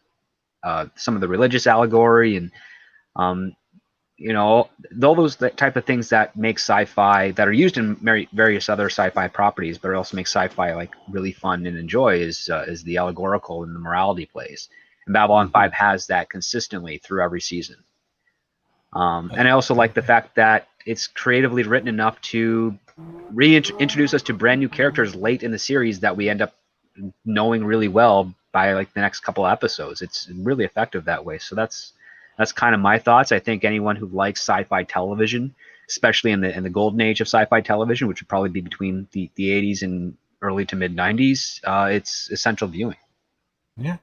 some of the religious allegory, and all those type of things that make sci-fi, that are used in various other sci-fi properties, but also make sci-fi like really fun and enjoy, is the allegorical and the morality plays. And Babylon 5 has that consistently through every season. And I also like the fact that it's creatively written enough to reintroduce us to brand new characters late in the series that we end up knowing really well by like the next couple of episodes. It's really effective that way. So that's kind of my thoughts. I think anyone who likes sci-fi television, especially in the golden age of sci-fi television, which would probably be between the 80s and early to mid 90s, it's essential viewing. Yeah.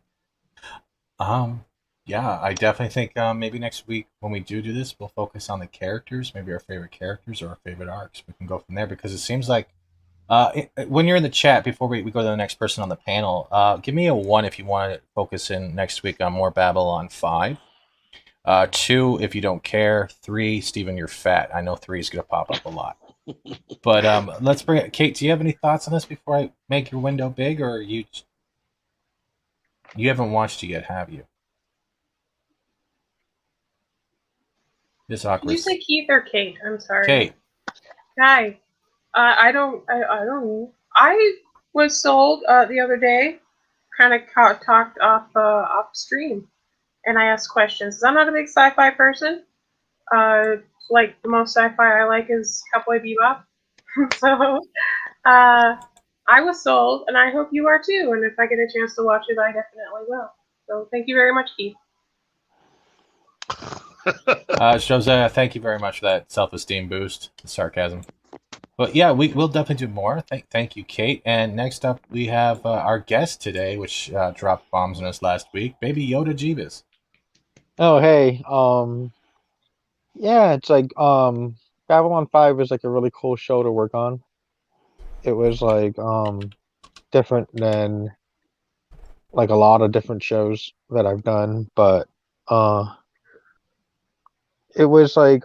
Yeah, I definitely think maybe next week when we do this, we'll focus on the characters, maybe our favorite characters or our favorite arcs. We can go from there, because it seems like when you're in the chat, before we go to the next person on the panel, give me a 1 if you want to focus in next week on more Babylon 5. 2 if you don't care. 3, Steven, you're fat. I know 3 is going to pop up a lot. But let's bring it. Kate, do you have any thoughts on this before I make your window big, or you haven't watched it yet, have you? This awkward. Did you say Keith or Kate? I'm sorry. Kate. Hi. I don't know. I was sold the other day. Kind of talked off stream, and I asked questions. I'm not a big sci-fi person. Like the most sci-fi I like is Cowboy Bebop. So I was sold, and I hope you are too. And if I get a chance to watch it, I definitely will. So thank you very much, Keith. Jose, thank you very much for that self-esteem boost, the sarcasm. But yeah, we'll definitely do more. Thank you, Kate. And next up, we have our guest today, which dropped bombs on us last week, Baby Yoda Jeebus. Oh, hey. Yeah, it's like Babylon 5 is like a really cool show to work on. It was like different than like a lot of different shows that I've done, but it was like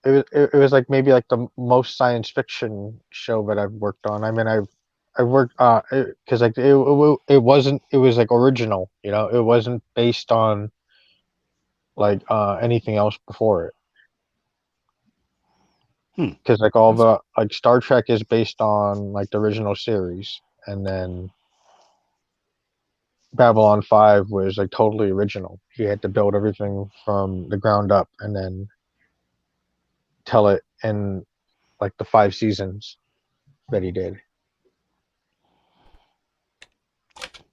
it was like maybe like the most science fiction show that I've worked on. I mean, I've worked because like it wasn't, it was like original, you know, it wasn't based on like anything else before it. Because like all the like Star Trek is based on like the original series, and then Babylon 5 was like totally original. He had to build everything from the ground up and then tell it in like the 5 seasons that he did.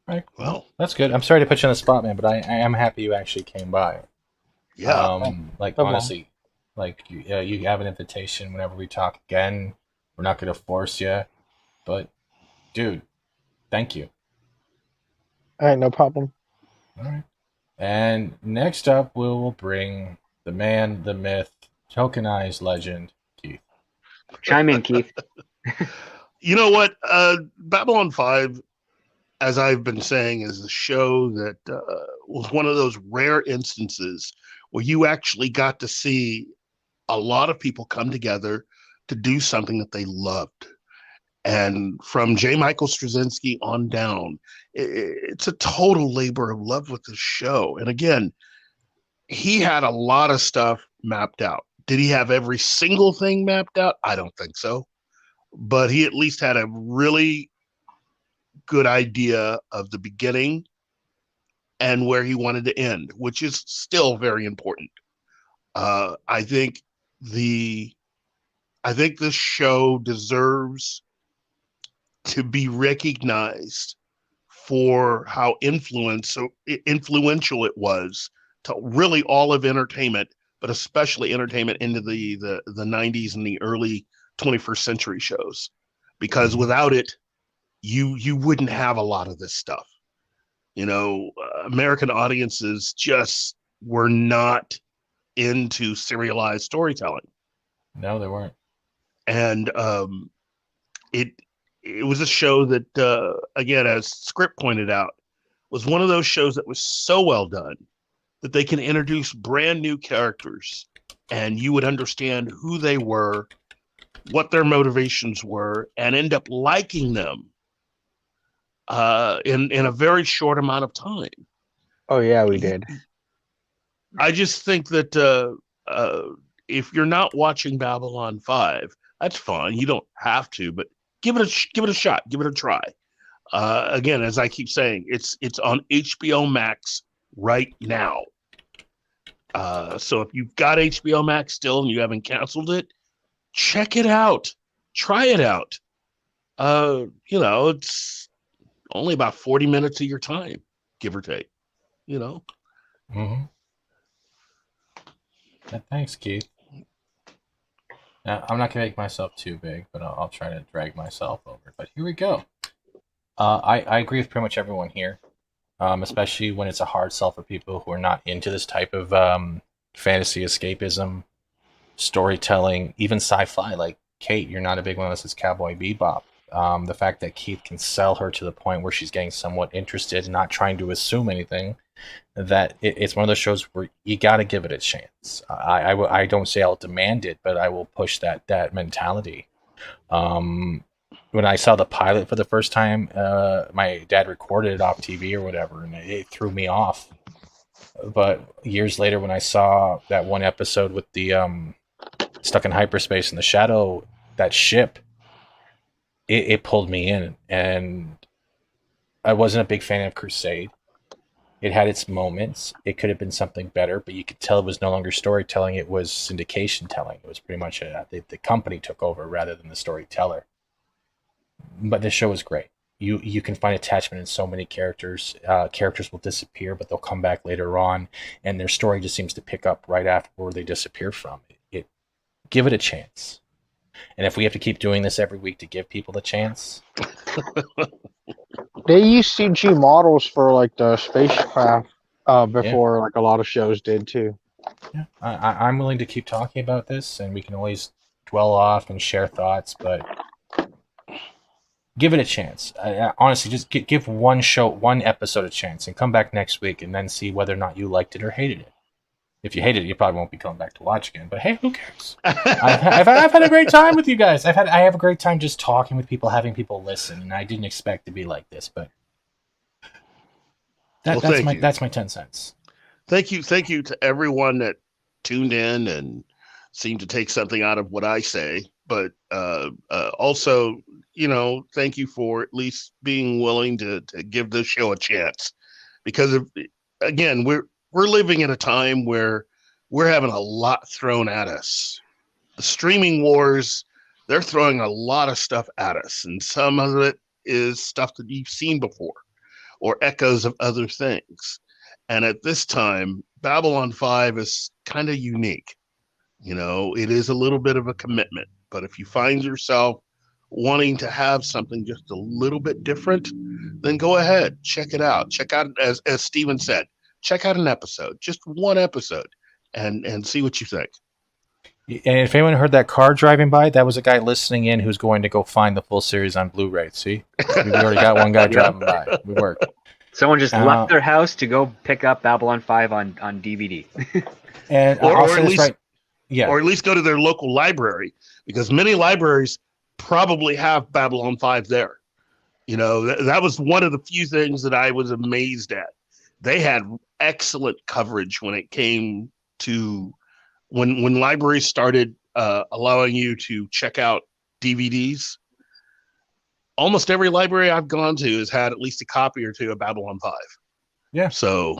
Right. Well, that's good. I'm sorry to put you on the spot, man, but I am happy you actually came by. Yeah. Like honestly, like you have an invitation whenever we talk again. We're not going to force you, but dude, thank you. All right, no problem. All right. And next up, we'll bring the man, the myth, tokenized legend, Keith. Chime in, Keith. You know what? Babylon 5, as I've been saying, is a show that was one of those rare instances where you actually got to see a lot of people come together to do something that they loved. And from J. Michael Straczynski on down, it's a total labor of love with the show. And again, he had a lot of stuff mapped out. Did he have every single thing mapped out? I don't think so. But he at least had a really good idea of the beginning and where he wanted to end, which is still very important. I think this show deserves to be recognized for how influential it was to really all of entertainment, but especially entertainment into the 90s and the early 21st century shows. Because without it, you wouldn't have a lot of this stuff. You know, American audiences just were not into serialized storytelling. No, they weren't. And it was a show that, again, as Script pointed out, was one of those shows that was so well done that they can introduce brand new characters and you would understand who they were, what their motivations were, and end up liking them in a very short amount of time. Oh, yeah, we did. I just think that if you're not watching Babylon 5, that's fine. You don't have to, but give it a shot. Give it a try. Again, as I keep saying, it's on HBO Max right now. So if you've got HBO Max still and you haven't canceled it, check it out. Try it out. You know, it's only about 40 minutes of your time, give or take. You know. Mm-hmm. Thanks, Keith. Now, I'm not going to make myself too big, but I'll try to drag myself over. But here we go. I agree with pretty much everyone here, especially when it's a hard sell for people who are not into this type of fantasy escapism, storytelling, even sci-fi. Like Kate, you're not a big one of us as Cowboy Bebop. The fact that Keith can sell her to the point where she's getting somewhat interested, not trying to assume anything, that it's one of those shows where you got to give it a chance. I don't say I'll demand it, but I will push that mentality. When I saw the pilot for the first time, my dad recorded it off TV or whatever, and it threw me off. But years later, when I saw that one episode with the stuck in hyperspace in the shadow, that ship, it pulled me in. And I wasn't a big fan of Crusade. It had its moments. It could have been something better, but you could tell it was no longer storytelling. It was syndication telling. It was pretty much the company took over rather than the storyteller. But this show was great. you can find attachment in so many characters. Characters will disappear, but they'll come back later on, and their story just seems to pick up right after where they disappear from. Give it a chance. And if we have to keep doing this every week to give people a chance, they use CG models for like the spacecraft before like a lot of shows did too. Yeah, I'm willing to keep talking about this, and we can always dwell off and share thoughts, but give it a chance. Honestly, just give one episode a chance, and come back next week, and then see whether or not you liked it or hated it. If you hated it, you probably won't be coming back to watch again. But hey, who cares? I've had a great time with you guys. I have a great time just talking with people, having people listen, and I didn't expect to be like this, but that's my 10 cents. Thank you to everyone that tuned in and seemed to take something out of what I say. But also, thank you for at least being willing to give this show a chance, because again, we're living in a time where we're having a lot thrown at us. The streaming wars, they're throwing a lot of stuff at us, and some of it is stuff that you've seen before or echoes of other things. And at this time, Babylon 5 is kind of unique. It is a little bit of a commitment, but if you find yourself wanting to have something just a little bit different, then go ahead, check it out. Check out, as Steven said, check out an episode, just one episode, and see what you think. And if anyone heard that car driving by, that was a guy listening in who's going to go find the full series on Blu-ray. See? We already got one guy driving by. We worked. Someone just left their house to go pick up Babylon 5 on DVD. And or at least go to their local library, because many libraries probably have Babylon 5 there. That was one of the few things that I was amazed at. They had excellent coverage when it came to when libraries started allowing you to check out DVDs. Almost every library I've gone to has had at least a copy or two of Babylon 5. Yeah. So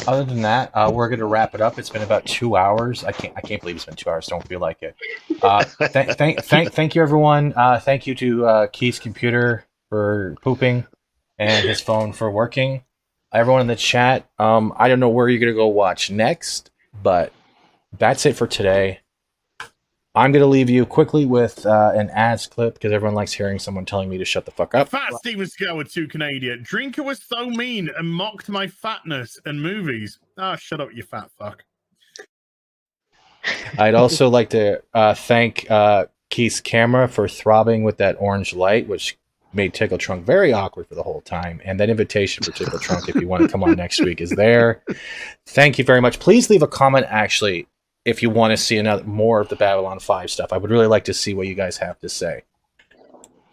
other than that, we're going to wrap it up. It's been about 2 hours. I can't believe it's been 2 hours. Don't feel like it. Thank you, everyone. Thank you to Keith's computer for pooping and his phone for working. Everyone in the chat, I don't know where you're going to go watch next, but that's it for today. I'm going to leave you quickly with an ads clip, because everyone likes hearing someone telling me to shut the fuck up. Fat Steven Scour 2 Canadian. Drinker was so mean and mocked my fatness and movies. Shut up, you fat fuck. I'd also like to thank Keith's camera for throbbing with that orange light, which made Tickle Trunk very awkward for the whole time. And that invitation for Tickle Trunk, if you want to come on next week, is there. Thank you very much. Please leave a comment, actually, if you want to see more of the Babylon 5 stuff. I would really like to see what you guys have to say.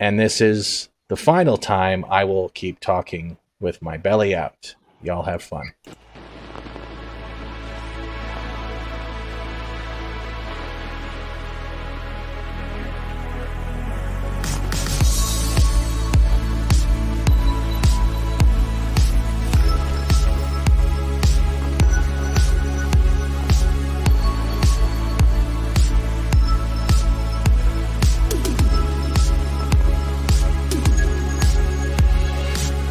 And this is the final time I will keep talking with my belly out. Y'all have fun.